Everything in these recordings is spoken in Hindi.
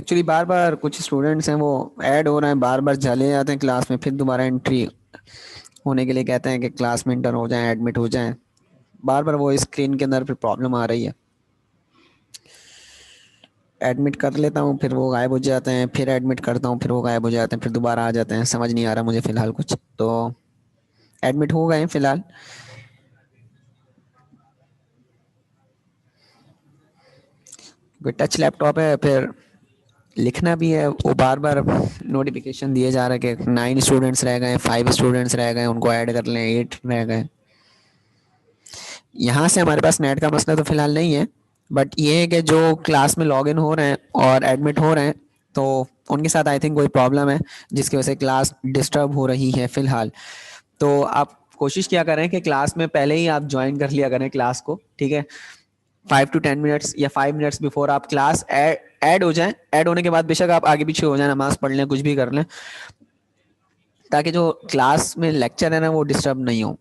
एक्चुअली बार बार कुछ स्टूडेंट्स हैं वो ऐड हो रहे हैं, बार बार चले जाते हैं क्लास में, फिर दोबारा एंट्री होने के लिए कहते हैं कि क्लास में इंटर हो जाएं, एडमिट हो जाएं। बार बार वो स्क्रीन के अंदर फिर प्रॉब्लम आ रही है। एडमिट कर लेता हूँ फिर वो गायब हो जाते हैं, फिर एडमिट करता हूँ फिर वो गायब हो जाते हैं, फिर दोबारा आ जाते हैं। समझ नहीं आ रहा मुझे फिलहाल कुछ। तो एडमिट हो गए हैं फिलहाल। कोई टच लैपटॉप है, फिर लिखना भी है, वो बार बार नोटिफिकेशन दिए जा रहे हैं कि 9 स्टूडेंट्स रह गए, 5 स्टूडेंट्स रह गए, उनको ऐड कर लें, 8 रह गए। यहाँ से हमारे पास नेट का मसला तो फिलहाल नहीं है, बट ये है कि जो क्लास में लॉग इन हो रहे हैं और एडमिट हो रहे हैं तो उनके साथ आई थिंक कोई प्रॉब्लम है जिसकी वजह से क्लास डिस्टर्ब हो रही है फिलहाल। तो आप कोशिश किया करें कि क्लास में पहले ही आप ज्वाइन कर लिया करें क्लास को, ठीक है। 5 to 10 मिनट्स या 5 मिनट्स बिफोर आप क्लास ऐड हो जाएं। ऐड होने के बाद बेशक आप आगे पीछे हो जाए, नमाज पढ़ लें, कुछ भी कर लें, ताकि जो क्लास में लेक्चर है ना वो डिस्टर्ब नहीं हो।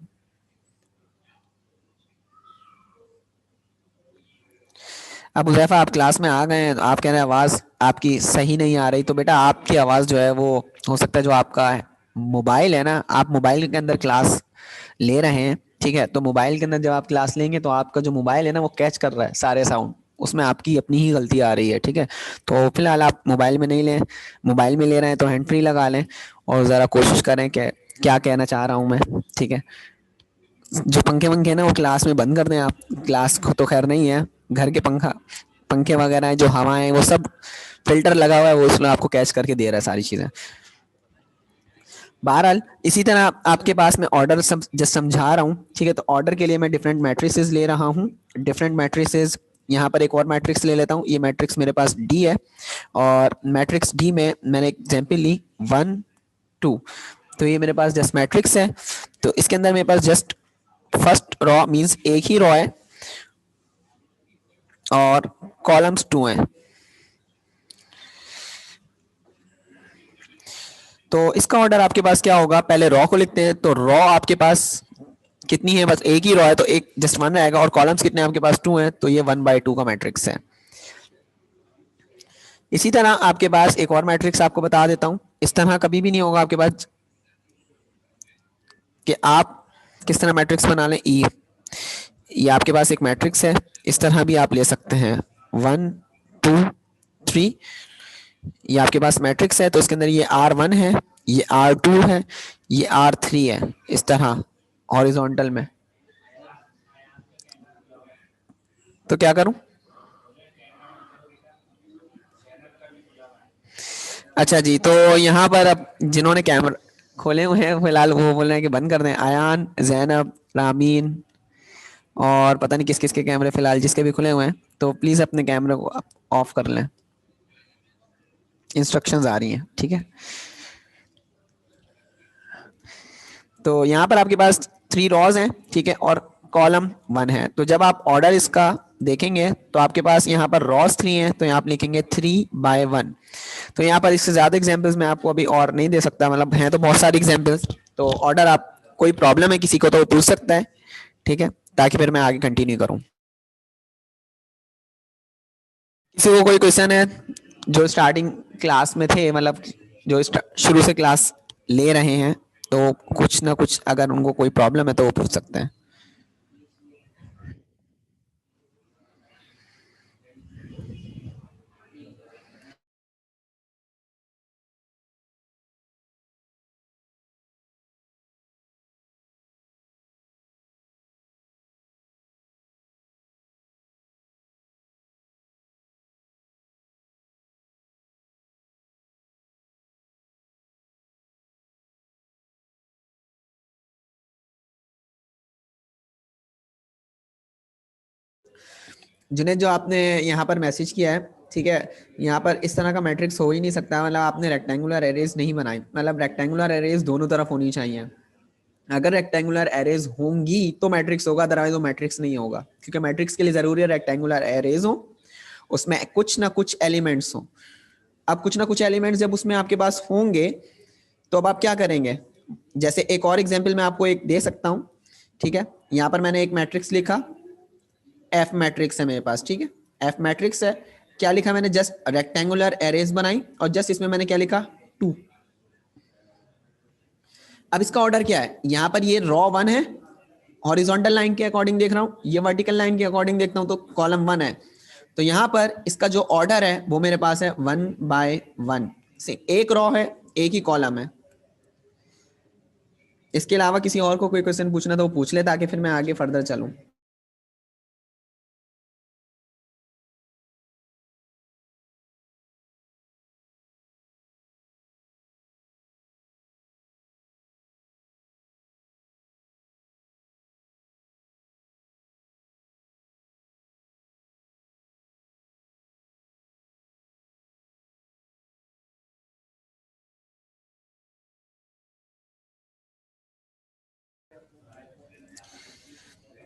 अब हुज़ैफा आप क्लास में आ गए हैं, तो आप कह रहे हैं आवाज़ आपकी सही नहीं आ रही, तो बेटा आपकी आवाज़ जो है वो हो सकता है जो आपका मोबाइल है ना, आप मोबाइल के अंदर क्लास ले रहे हैं, ठीक है। तो मोबाइल के अंदर जब आप क्लास लेंगे तो आपका जो मोबाइल है ना वो कैच कर रहा है सारे साउंड, उसमें आपकी अपनी ही गलती आ रही है, ठीक है। तो फिलहाल आप मोबाइल में नहीं लें, मोबाइल में ले रहे हैं तो हैंड फ्री लगा लें और ज़रा कोशिश करें कि क्या कहना चाह रहा हूँ मैं, ठीक है। जो पंखे वंखे हैं ना वो क्लास में बंद कर दें आप। क्लास को तो खैर नहीं है, घर के पंखे वगैरह हैं, जो हवा है वो सब फिल्टर लगा हुआ है, वो उसमें आपको कैच करके दे रहा है सारी चीज़ें। बहरहाल इसी तरह आपके पास मैं ऑर्डर सब जस्ट समझा रहा हूँ, ठीक है। तो ऑर्डर के लिए मैं डिफरेंट मैट्रिसेस ले रहा हूँ। डिफरेंट मैट्रिसेस, यहाँ पर एक और मैट्रिक्स ले लेता हूँ। ये मैट्रिक्स मेरे पास डी है और मैट्रिक्स डी में मैंने एग्जाम्पल ली 1 2। तो ये मेरे पास जस्ट मैट्रिक्स है। तो इसके अंदर मेरे पास जस्ट फर्स्ट रॉ मीन्स एक ही रॉ है और कॉलम्स 2 हैं। तो इसका ऑर्डर आपके पास क्या होगा, पहले रॉ को लिखते हैं। तो रॉ आपके पास कितनी है, बस एक ही रॉ है तो एक जस्ट 1 रहेगा, और कॉलम्स कितने हैं आपके पास 2 हैं, तो ये 1/2 का मैट्रिक्स है। इसी तरह आपके पास एक और मैट्रिक्स आपको बता देता हूं। इस तरह कभी भी नहीं होगा आपके पास कि आप किस तरह मैट्रिक्स बना लें। ई, ये आपके पास एक मैट्रिक्स है, इस तरह भी आप ले सकते हैं 1 2 3। ये आपके पास मैट्रिक्स है तो इसके अंदर ये R1 है, ये R2 है, ये R3 है, इस तरह हॉरिजॉन्टल में। तो क्या करूं? अच्छा जी, तो यहाँ पर अब जिन्होंने कैमरा खोले हुए हैं फिलहाल वो बोल रहे हैं कि बंद कर दें। आयान, जैनब, रामीन और पता नहीं किस किस के कैमरे फिलहाल जिसके भी खुले हुए हैं, तो प्लीज़ अपने कैमरे को ऑफ कर लें। इंस्ट्रक्शंस आ रही हैं, ठीक है। तो यहाँ पर आपके पास 3 रॉज हैं, ठीक है, और कॉलम 1 है। तो जब आप ऑर्डर इसका देखेंगे तो आपके पास यहाँ पर रॉज 3 हैं, तो यहाँ आप लिखेंगे 3/1। तो यहाँ पर इससे ज़्यादा एग्जाम्पल्स मैं आपको अभी और नहीं दे सकता, मतलब हैं तो बहुत सारी एग्जाम्पल्स। तो ऑर्डर आप, कोई प्रॉब्लम है किसी को तो वो पूछ सकता है, ठीक है, ताकि फिर मैं आगे कंटिन्यू करूँ। किसी को कोई क्वेश्चन है जो स्टार्टिंग क्लास में थे, मतलब जो शुरू से क्लास ले रहे हैं, तो कुछ ना कुछ अगर उनको कोई प्रॉब्लम है तो वो पूछ सकते हैं। जुनेद, जो आपने यहाँ पर मैसेज किया है, ठीक है, यहाँ पर इस तरह का मैट्रिक्स हो ही नहीं सकता। मतलब आपने रेक्टेंगुलर एरेज नहीं बनाई, मतलब रेक्टेंगुलर एरेज दोनों तरफ होनी चाहिए। अगर रेक्टेंगुलर एरेज होंगी तो मैट्रिक्स होगा, अदरवाइज वो मैट्रिक्स नहीं होगा, क्योंकि मैट्रिक्स के लिए जरूरी है रेक्टेंगुलर एरेज हो, उसमें कुछ ना कुछ एलिमेंट्स हो। अब कुछ ना कुछ एलिमेंट्स जब उसमें आपके पास होंगे तो अब आप क्या करेंगे। जैसे एक और एग्जाम्पल मैं आपको एक दे सकता हूँ, ठीक है। यहाँ पर मैंने एक मैट्रिक्स लिखा, एफ मैट्रिक्स है मेरे पास, ठीक है, एफ मैट्रिक्स है। क्या लिखा मैंने, जस्ट रेक्टेंगुलर एरेज बनाई और जस्ट इसमें मैंने क्या लिखा, 2। अब इसका ऑर्डर क्या है, यहां पर ये रॉ 1 है, हॉरिजॉन्टल लाइन के अकॉर्डिंग देख रहा हूं, ये वर्टिकल लाइन के अकॉर्डिंग देखता हूं तो कॉलम 1 है। तो यहां पर इसका जो ऑर्डर है वो मेरे पास है 1/1 से, एक रॉ है एक ही कॉलम है। इसके अलावा किसी और को कोई क्वेश्चन पूछना तो वो पूछ ले, ताकि फिर मैं आगे फर्दर चलूं।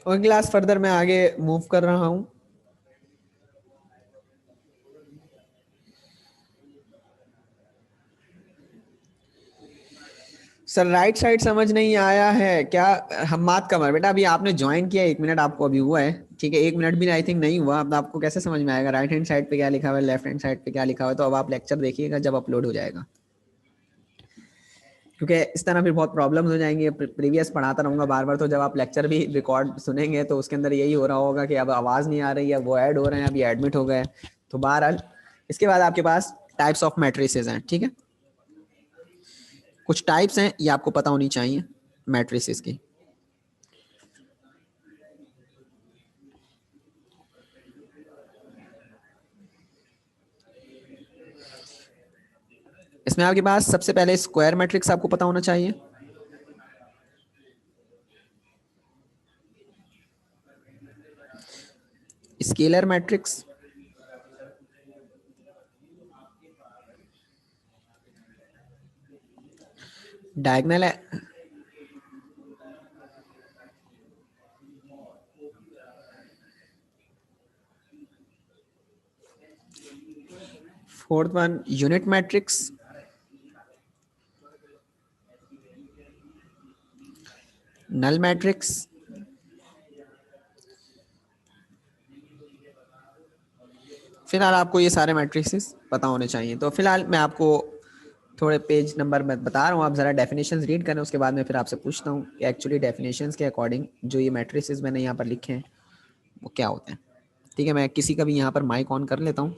और क्लास फर्दर मैं आगे मूव कर रहा हूं। सर राइट साइड समझ नहीं आया है क्या, हम बात कमर बेटा, अभी आपने ज्वाइन किया, 1 मिनट आपको अभी हुआ है, ठीक है, 1 मिनट भी आई थिंक नहीं हुआ। अब आपको कैसे समझ में आएगा राइट हैंड साइड पे क्या लिखा हुआ है, लेफ्ट हैंड साइड पे क्या लिखा हुआ है, तो अब आप लेक्चर देखिएगा जब अपलोड हो जाएगा, क्योंकि इस तरह फिर बहुत प्रॉब्लम्स हो जाएंगी। प्रीवियस पढ़ाता रहूंगा बार बार, तो जब आप लेक्चर भी रिकॉर्ड सुनेंगे तो उसके अंदर यही हो रहा होगा कि अब आवाज़ नहीं आ रही है, वो ऐड हो रहे हैं, अभी एडमिट हो गए। तो बहरहाल इसके बाद आपके पास टाइप्स ऑफ मैट्रिसेस हैं, ठीक है, कुछ टाइप्स हैं ये आपको पता होनी चाहिए मैट्रिसेस की। इसमें आपके पास सबसे पहले स्क्वायर मैट्रिक्स आपको पता होना चाहिए, स्केलर मैट्रिक्स, डायगोनल है, fourth one unit matrix, null matrix, फिलहाल आपको ये सारे मैट्रिक्स पता होने चाहिए। तो फिलहाल मैं आपको थोड़े पेज नंबर मैं बता रहा हूँ, आप ज़रा डेफिनेशंस रीड करें, उसके बाद मैं फिर आपसे पूछता हूँ कि एक्चुअली डेफिनेशंस के अकॉर्डिंग जो ये मैट्रिक्स मैंने यहाँ पर लिखे हैं वो क्या होते हैं। ठीक है, मैं किसी का भी यहाँ पर माइक ऑन कर लेता हूँ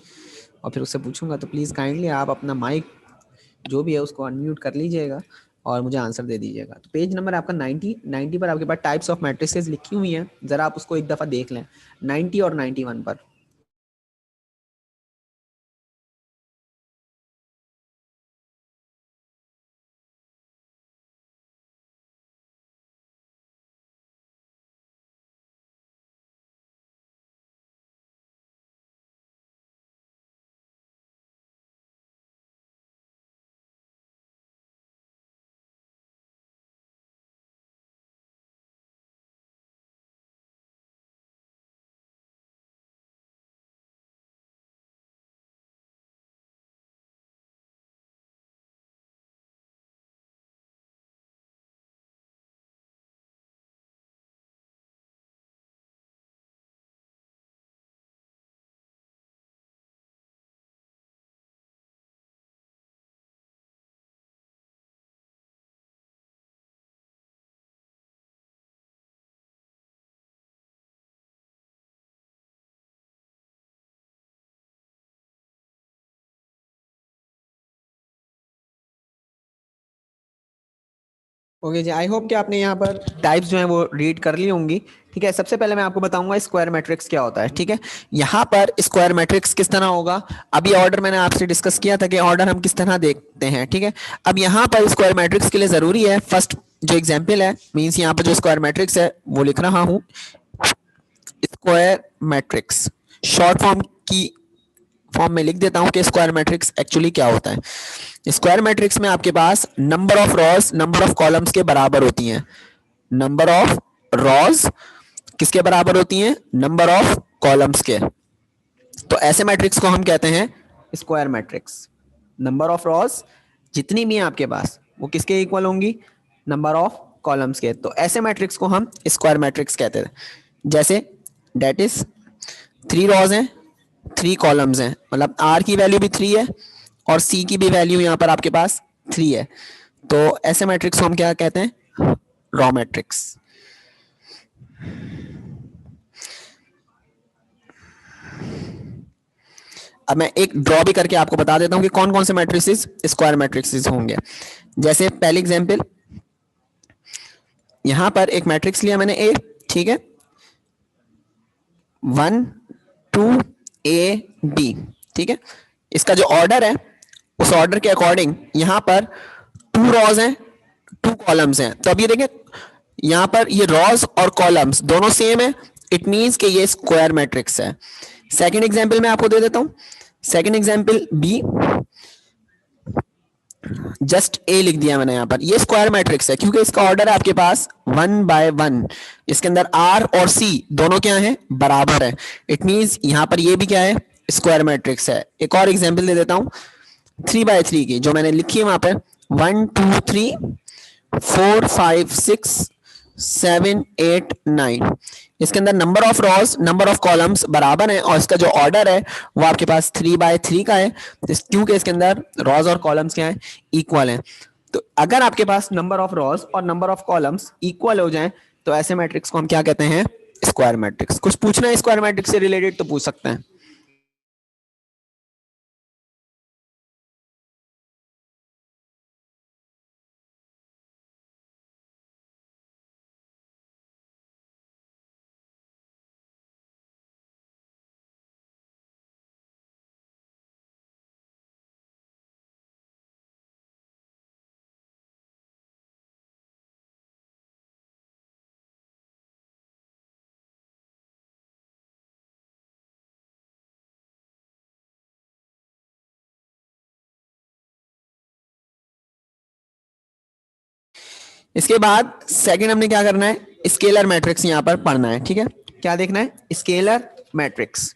और फिर उससे पूछूंगा, तो प्लीज़ काइंडली आप अपना माइक जो भी है उसको अनम्यूट कर लीजिएगा और मुझे आंसर दे दीजिएगा। तो पेज नंबर आपका 90 पर आपके पास टाइप्स ऑफ मैट्रिसेस लिखी हुई हैं, ज़रा आप उसको एक दफ़ा देख लें, 90 और 91 पर। ओके जी, आई होप कि आपने यहाँ पर टाइप्स जो है वो रीड कर ली होंगी। ठीक है, सबसे पहले मैं आपको बताऊंगा स्क्वायर मैट्रिक्स क्या होता है। ठीक है, यहाँ पर स्क्वायर मैट्रिक्स किस तरह होगा, अभी ऑर्डर मैंने आपसे डिस्कस किया था कि ऑर्डर हम किस तरह देखते हैं। ठीक है, अब यहाँ पर स्क्वायर मैट्रिक्स के लिए जरूरी है, फर्स्ट जो एग्जाम्पल है मीन्स यहाँ पर जो स्क्वायर मैट्रिक्स है वो लिख रहा हूँ, स्क्वायर मैट्रिक्स शॉर्ट फॉर्म में लिख देता हूं कि स्क्वायर मैट्रिक्स एक्चुअली क्या होता है। स्क्वायर मैट्रिक्स में आपके पास number of rows number of columns के बराबर होती हैं। नंबर ऑफ रॉज किसके बराबर होती हैं, नंबर ऑफ कॉलम्स के। तो ऐसे मैट्रिक्स को हम कहते हैं square matrix. Number of rows जितनी भी हैं आपके पास वो किसके इक्वल होंगी, नंबर ऑफ कॉलम्स के। तो ऐसे मैट्रिक्स को हम स्क्वायर मैट्रिक्स कहते हैं। जैसे डेट इज 3 रॉज हैं 3 कॉलम्स हैं, मतलब आर की वैल्यू भी 3 है और सी की भी वैल्यू यहाँ पर आपके पास 3 है, तो ऐसे मैट्रिक्स को हम क्या कहते हैं, रॉ मैट्रिक्स। अब मैं एक ड्रॉ भी करके आपको बता देता हूं कि कौन कौन से मैट्रिक्स स्क्वायर मैट्रिक्स होंगे। जैसे पहली एग्जांपल, यहां पर एक मैट्रिक्स लिया मैंने ए, ठीक है, 1 2 ए बी, ठीक है। इसका जो ऑर्डर है उस ऑर्डर के अकॉर्डिंग यहां पर 2 रॉज हैं 2 कॉलम्स हैं, तो अब ये देखें यहां पर ये रॉज और कॉलम्स दोनों सेम है, इट मींस कि ये स्क्वायर मैट्रिक्स है। सेकंड एग्जांपल मैं आपको दे देता हूं, second example B, just A लिख दिया मैंने यहां पर, ये स्क्वायर मैट्रिक्स है क्योंकि इसका ऑर्डर है आपके पास 1 बाय 1, इसके अंदर आर और सी दोनों क्या है, बराबर है, इट मींस यहां पर ये भी क्या है, स्क्वायर मैट्रिक्स है। एक और एग्जांपल दे देता हूं 3 बाय 3 की, जो मैंने लिखी है वहां पर 1 2 3 4 5 6 7 8 9, इसके अंदर number of rows number of columns बराबर हैं और इसका जो ऑर्डर है वो आपके पास 3 बाय 3 का है, क्योंकि इसके अंदर रॉज और कॉलम्स क्या है, इक्वल हैं। तो अगर आपके पास नंबर ऑफ रॉज और नंबर ऑफ कॉलम्स इक्वल हो जाएं तो ऐसे मैट्रिक्स को हम क्या कहते हैं, स्क्वायर मैट्रिक्स। कुछ पूछना है स्क्वायर मैट्रिक्स से रिलेटेड तो पूछ सकते हैं। इसके बाद सेकंड हमने क्या करना है, स्केलर मैट्रिक्स यहां पर पढ़ना है, ठीक है। क्या देखना है, स्केलर मैट्रिक्स।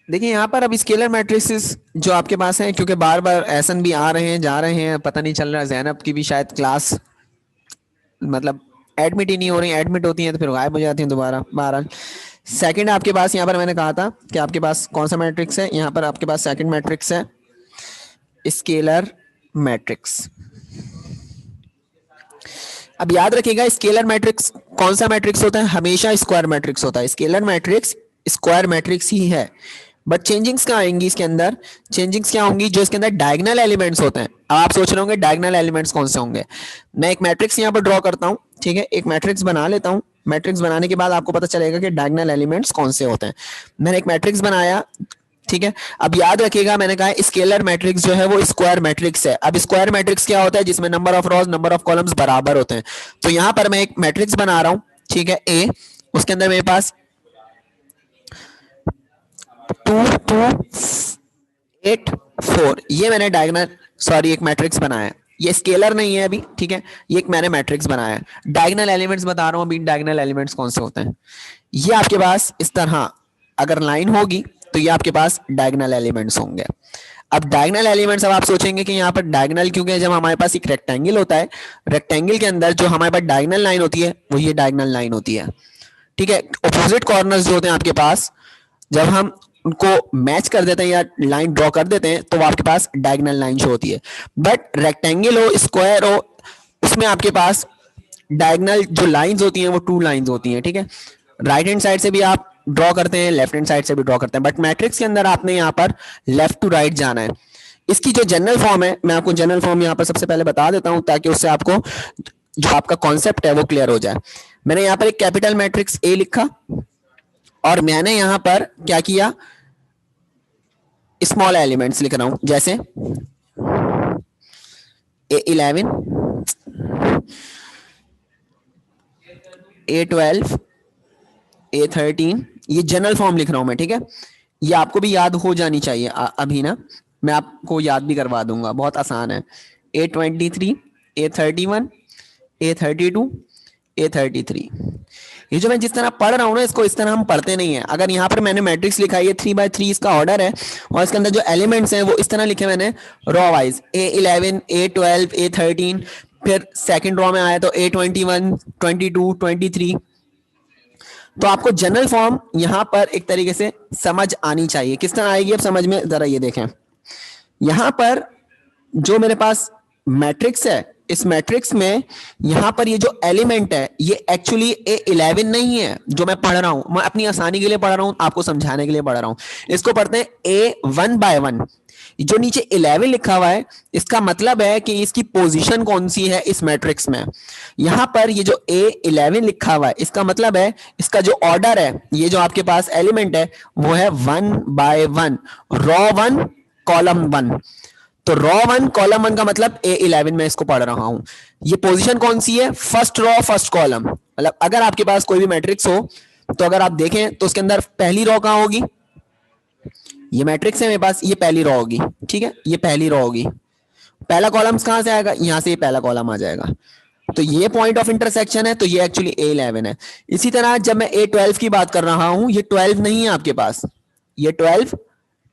देखिए यहाँ पर अब स्केलर मैट्रिसेस जो आपके पास हैं, क्योंकि बार बार एसन भी आ रहे हैं जा रहे हैं, पता नहीं चल रहा, जैनब की भी शायद क्लास मतलब एडमिट ही नहीं हो रही, एडमिट होती हैं तो फिर गायब हो जाती हैं दोबारा। बहरहाल सेकंड आपके पास यहाँ पर मैंने कहा था कि आपके पास कौन सा मैट्रिक्स है, यहाँ पर आपके पास सेकंड मैट्रिक्स है स्केलर मैट्रिक्स। अब याद रखिएगा स्केलर मैट्रिक्स कौन सा मैट्रिक्स होता है, हमेशा स्क्वायर मैट्रिक्स होता है। स्केलर मैट्रिक्स स्क्वायर मैट्रिक्स ही है, बट चेंजिंग्स क्या आएंगी इसके अंदर, चेंजिंग्स क्या होंगी, जो इसके अंदर डायगोनल एलिमेंट्स होते हैं। अब आप सोच रहे होंगे डायगोनल एलिमेंट्स कौन से होंगे। मैं एक मैट्रिक्स यहाँ पर ड्रॉ करता हूँ, ठीक है, एक मैट्रिक्स बना लेता हूँ, मैट्रिक्स बनाने के बाद आपको पता चलेगा कि डायगोनल एलिमेंट्स कौन से होते हैं। मैंने एक मैट्रिक्स बनाया, ठीक है। अब याद रखिएगा मैंने कहा स्केलर मैट्रिक्स जो है वो स्क्वायर मैट्रिक्स है। अब स्क्वायर मैट्रिक्स क्या होता है, जिसमें number of rose number of columns बराबर होते हैं। तो यहां पर मैं एक मैट्रिक्स बना रहा हूं, ठीक है, ए, उसके अंदर मेरे पास 2 2 8 4, ये मैंने डायगोनल सॉरी एक मैट्रिक्स बनाया है। ये स्केलर नहीं है अभी, ठीक है, ये एक मैंने मैट्रिक्स बनाया है। डायगोनल एलिमेंट्स बता रहा हूं अभी, डायगोनल एलिमेंट्स कौन से होते हैं। ये आपके पास इस तरह अगर लाइन होगी तो ये आपके पास डायगोनल एलिमेंट्स होंगे। अब डायगोनल एलिमेंट्स, अब आप सोचेंगे कि यहाँ पर डायगोनल क्योंकि जब हमारे पास एक रेक्टेंगल होता है, रेक्टेंगल के अंदर जो हमारे पास डायगोनल लाइन होती है वो ये डायगोनल लाइन होती है, ठीक है। ऑपोजिट कॉर्नर्स जो होते हैं आपके पास, जब हम उनको मैच कर देते हैं या लाइन ड्रॉ कर देते हैं तो वो आपके पास डायगोनल लाइन शो होती है। बट रेक्टेंगल हो स्क्वायर हो उसमें आपके पास डायगोनल जो लाइंस होती हैं वो 2 लाइंस होती हैं, ठीक है। राइट हैंड साइड से भी आप ड्रॉ करते हैं, लेफ्ट हैंड साइड से भी ड्रॉ करते हैं, बट मैट्रिक्स के अंदर आपने यहाँ पर लेफ्ट टू राइट जाना है। इसकी जो जनरल फॉर्म है, मैं आपको जनरल फॉर्म यहाँ पर सबसे पहले बता देता हूँ ताकि उससे आपको जो आपका कॉन्सेप्ट है वो क्लियर हो जाए। मैंने यहाँ पर एक कैपिटल मैट्रिक्स ए लिखा और मैंने यहाँ पर क्या किया, स्मॉल एलिमेंट्स लिख रहा हूं, जैसे A11 A12 A13, ये जनरल फॉर्म लिख रहा हूं मैं, ठीक है। ये आपको भी याद हो जानी चाहिए अभी ना, मैं आपको याद भी करवा दूंगा, बहुत आसान है। A23 A31 A32 A33, ये जो मैं जिस तरह पढ़ रहा हूँ ना, इसको इस तरह हम पढ़ते नहीं है। अगर यहाँ पर मैंने मैट्रिक्स लिखा है, ये 3 by 3 इसका ऑर्डर है, और इसके अंदर जो एलिमेंट्स हैं वो इस तरह लिखे मैंने raw wise, A11 A12 A13, फिर सेकंड रॉ में आया तो A21 22 23। तो आपको जनरल फॉर्म यहां पर एक तरीके से समझ आनी चाहिए। किस तरह आएगी अब समझ में, जरा ये देखें। यहां पर जो मेरे पास मैट्रिक्स है, इस मैट्रिक्स में यहां पर ये जो एलिमेंट है ये एक्चुअली A11 नहीं है जो मैं पढ़ रहा हूं, मैं अपनी आसानी के लिए पढ़ रहा हूं, आपको समझाने के लिए पढ़ रहा हूं। इसको पढ़ते हैं A1 by 1। जो नीचे 11 लिखा हुआ है, इसका मतलब है कि इसकी पोजीशन कौन सी है इस मैट्रिक्स में। यहां पर ये जो A11 लिखा हुआ है, इसका मतलब है इसका जो ऑर्डर है, ये जो आपके पास एलिमेंट है वो है 1 by 1, रॉ 1 कॉलम 1। तो रॉ 1 कॉलम 1 का मतलब A11 में इसको पढ़ रहा हूं। ये पोजीशन कौन सी है, फर्स्ट रॉ फर्स्ट कॉलम। मतलब अगर आपके पास कोई भी मैट्रिक्स हो तो अगर आप देखें तो उसके अंदर पहली रॉ कहां होगी, ये मैट्रिक्स है मेरे पास, ये पहली रॉ होगी, ठीक है, ये पहली रॉ होगी। पहला कॉलम कहां से आएगा, यहां से ये पहला कॉलम आ जाएगा। तो ये पॉइंट ऑफ इंटरसेक्शन है, तो ये एक्चुअली A11 है। इसी तरह जब मैं A12 की बात कर रहा हूं, ये 12 नहीं है आपके पास, ये 12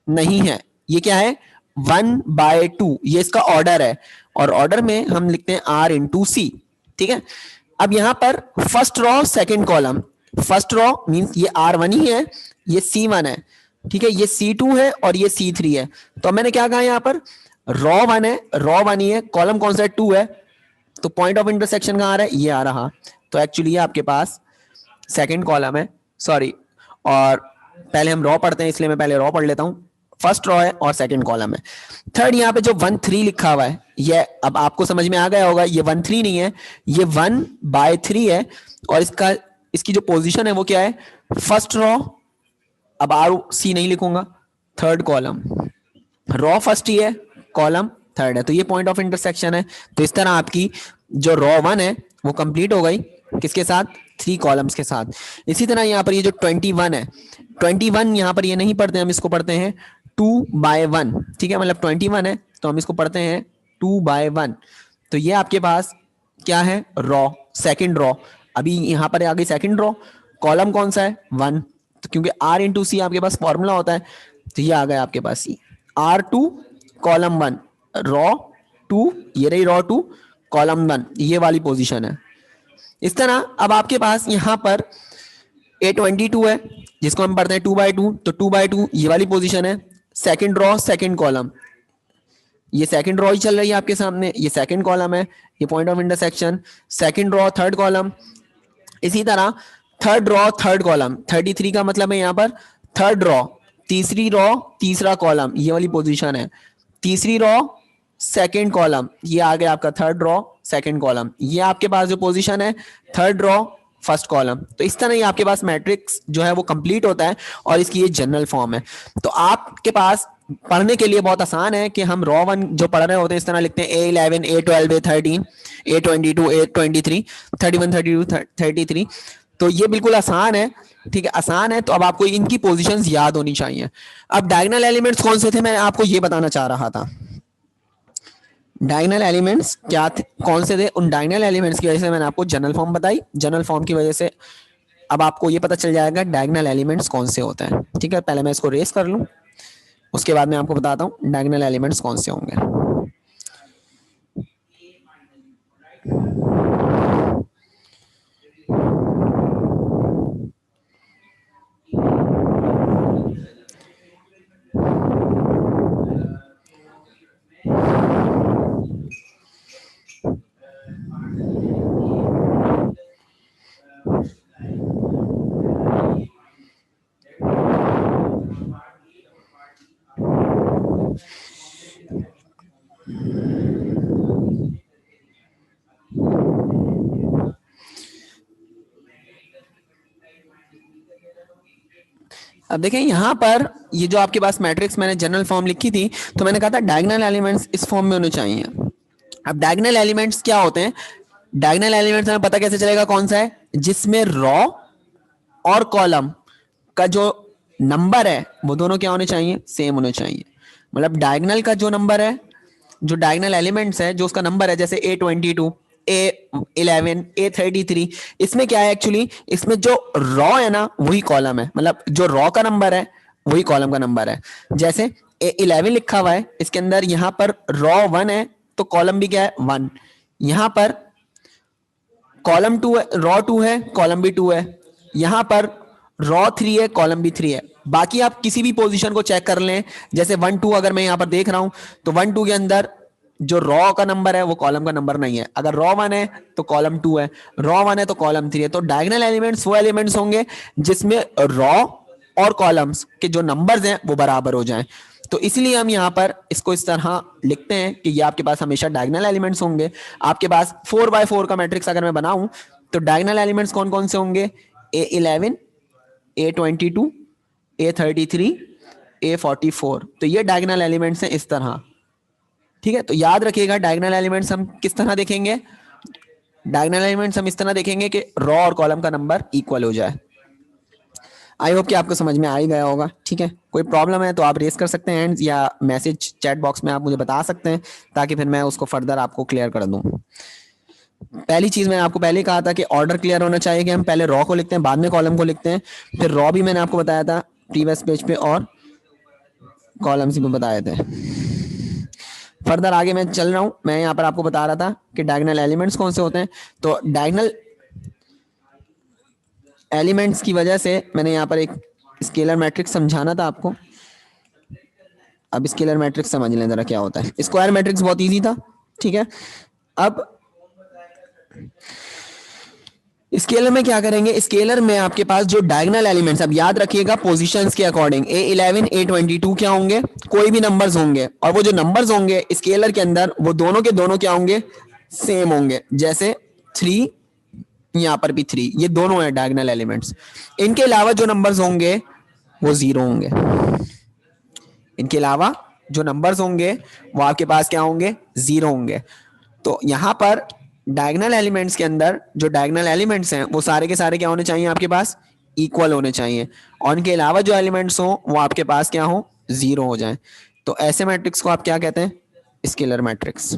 नहीं है, ये क्या है 1/2, ये इसका ऑर्डर है, और ऑर्डर में हम लिखते हैं R/C, ठीक है। अब यहां पर first raw second column, first raw means ये R1 ही है, ये C1 है, ठीक है, ये C2 है और ये C3 है। तो मैंने क्या कहा यहां पर रॉ 1 है, रॉ 1 ही है, कॉलम कौन सा है 2 है, तो पॉइंट ऑफ इंटरसेक्शन कहां आ रहा है, ये आ रहा। तो एक्चुअली ये आपके पास सेकंड कॉलम है, सॉरी, और पहले हम रॉ पढ़ते हैं इसलिए मैं पहले रॉ पढ़ लेता हूं। फर्स्ट रॉ है और सेकंड कॉलम है। थर्ड यहाँ पे जो 1 3 लिखा हुआ है, ये अब आपको समझ में आ गया होगा, ये 1 3 नहीं है, ये 1/3 है, और इसकी जो पोजीशन है वो क्या है, फर्स्ट रॉ, अब RC नहीं लिखूंगा, थर्ड कॉलम, रॉ फर्स्ट ही है, कॉलम थर्ड है, तो ये पॉइंट ऑफ इंटरसेक्शन है। तो इस तरह आपकी जो रॉ 1 है वो कंप्लीट हो गई किसके साथ, 3 कॉलम्स के साथ। इसी तरह यहाँ पर ये जो 21 है, 21 यहाँ पर ये नहीं पढ़ते, हम इसको पढ़ते हैं 2/1, ठीक है, मतलब 21 है तो हम इसको पढ़ते हैं 2/1। तो ये आपके पास क्या है, रॉ, सेकंड रॉ। अभी यहाँ पर आ गई सेकंड रॉ, कॉलम कौन सा है 1, तो क्योंकि R/C आपके पास फॉर्मूला होता है, तो ये आ गया आपके पास ही R2 कॉलम 1 रॉ 2, ये रही रॉ 2 कॉलम 1, ये वाली पोजीशन है। इस तरह अब आपके पास यहां पर A22 है जिसको हम पढ़ते हैं 2/2, तो 2/2 ये वाली पोजीशन है, सेकंड रॉ सेकंड कॉलम, ये सेकंड रॉ ही चल रही है आपके सामने, ये सेकंड कॉलम है, ये point of intersection, second raw third column. इसी तरह थर्ड रॉ थर्ड कॉलम, 33 का मतलब है यहाँ पर थर्ड रॉ, तीसरी रॉ तीसरा कॉलम, ये वाली पोजीशन है, तीसरी रॉ सेकंड कॉलम, ये आ गया आपका थर्ड रॉ सेकंड कॉलम, ये आपके पास जो पोजीशन है थर्ड रॉ फर्स्ट कॉलम। तो इस तरह ही आपके पास मैट्रिक्स जो है वो कंप्लीट होता है, और इसकी ये जनरल फॉर्म है। तो आपके पास पढ़ने के लिए बहुत आसान है कि हम रॉ 1 जो पढ़ रहे होते हैं इस तरह लिखते हैं A11 A12 A13 A22 A23 31 32 33। तो ये बिल्कुल आसान है, ठीक है, आसान है। तो अब आपको इनकी पोजीशंस याद होनी चाहिए। अब डायगोनल एलिमेंट्स कौन से थे, मैं आपको ये बताना चाह रहा था। डायगोनल एलिमेंट्स क्या थे, कौन से थे, उन डायगोनल एलिमेंट्स की वजह से मैंने आपको जनरल फॉर्म बताई। जनरल फॉर्म की वजह से अब आपको ये पता चल जाएगा डायगोनल एलिमेंट्स कौन से होते हैं, ठीक है। पहले मैं इसको रेस कर लूं, उसके बाद मैं आपको बताता हूं डायगोनल एलिमेंट्स कौन से होंगे। अब देखें यहाँ पर ये जो आपके पास मैट्रिक्स मैंने जनरल फॉर्म लिखी थी, तो मैंने कहा था डायगोनल एलिमेंट्स इस फॉर्म में होने चाहिए। अब डायगोनल एलिमेंट्स क्या होते हैं, डायगोनल एलिमेंट्स हमें पता कैसे चलेगा कौन सा है, जिसमें रॉ और कॉलम का जो नंबर है वो दोनों क्या होने चाहिए, सेम होने चाहिए। मतलब डायगोनल का जो नंबर है, जो डायगोनल एलिमेंट्स है जो उसका नंबर है, जैसे A22 A11 A33, इसमें क्या है एक्चुअली, इसमें जो रॉ है ना वही कॉलम है, मतलब जो रॉ का नंबर है वही कॉलम का नंबर है। जैसे A11 लिखा हुआ है, इसके अंदर यहाँ पर रॉ 1 है तो कॉलम भी क्या है 1। यहाँ पर कॉलम 2 है, रॉ 2 है, कॉलम भी 2 है। यहाँ पर रॉ 3 है, कॉलम भी 3 है। बाकी आप किसी भी पोजीशन को चेक कर लें, जैसे 1 2 अगर मैं यहाँ पर देख रहा हूं तो 1 2 के अंदर जो रॉ का नंबर है वो कॉलम का नंबर नहीं है। अगर रॉ 1 है तो कॉलम 2 है, रॉ 1 है तो कॉलम 3 है। तो डायगोनल एलिमेंट्स वो एलिमेंट्स होंगे जिसमें रॉ और कॉलम्स के जो नंबर्स हैं वो बराबर हो जाएं। तो इसलिए हम यहाँ पर इसको इस तरह लिखते हैं कि ये आपके पास हमेशा डायगोनल एलिमेंट्स होंगे। आपके पास 4x4 का मैट्रिक्स अगर मैं बनाऊं तो डायगोनल एलिमेंट्स कौन कौन से होंगे, A11 A22 A33 A44। तो ये डायगोनल एलिमेंट्स हैं इस तरह। ठीक है, तो याद रखिएगा डायगोनल एलिमेंट्स हम किस तरह देखेंगे, डायगोनल एलिमेंट्स हम इस तरह देखेंगे कि रॉ और कॉलम का नंबर इक्वल हो जाए। आई होप कि आपको समझ में आ ही गया होगा। ठीक है, कोई प्रॉब्लम है तो आप रेस कर सकते हैं या मैसेज चैट बॉक्स में आप मुझे बता सकते हैं, ताकि फिर मैं उसको फर्दर आपको क्लियर कर दूं। पहली चीज मैंने आपको पहले कहा था कि ऑर्डर क्लियर होना चाहिए, कि हम पहले रॉ को लिखते हैं बाद में कॉलम को लिखते हैं। फिर रॉ भी मैंने आपको बताया था प्रीवियस पेज पे और कॉलम्स भी बताए थे। फर्दर आगे मैं चल रहा हूं, मैं यहाँ पर आपको बता रहा था कि डायगोनल एलिमेंट्स कौन से होते हैं। तो डायगोनल एलिमेंट्स की वजह से मैंने यहाँ पर एक स्केलर मैट्रिक्स समझाना था आपको। अब स्केलर मैट्रिक्स समझ लें जरा क्या होता है। स्क्वायर मैट्रिक्स बहुत इजी था। ठीक है, अब स्केलर में क्या करेंगे, स्केलर में आपके पास जो डायगोनल एलिमेंट्स, अब याद रखिएगा पोजीशंस के अकॉर्डिंग A11 A22 क्या होंगे, कोई भी नंबर्स होंगे, और वो जो नंबर्स होंगे स्केलर के अंदर वो दोनों के दोनों क्या होंगे, सेम होंगे। जैसे 3, यहाँ पर भी 3, ये दोनों है डायगोनल एलिमेंट्स। इनके अलावा जो नंबर्स होंगे वो जीरो होंगे। इनके अलावा जो नंबर्स होंगे वो आपके पास क्या होंगे, जीरो होंगे। तो यहां पर डायगोनल एलिमेंट्स के अंदर जो डायगोनल एलिमेंट्स हैं वो सारे के सारे क्या होने चाहिए, आपके पास इक्वल होने चाहिए। और इनके अलावा जो एलिमेंट्स हो वो आपके पास क्या हो, जीरो हो जाए। तो ऐसे मैट्रिक्स को आप क्या कहते हैं, स्केलर मैट्रिक्स।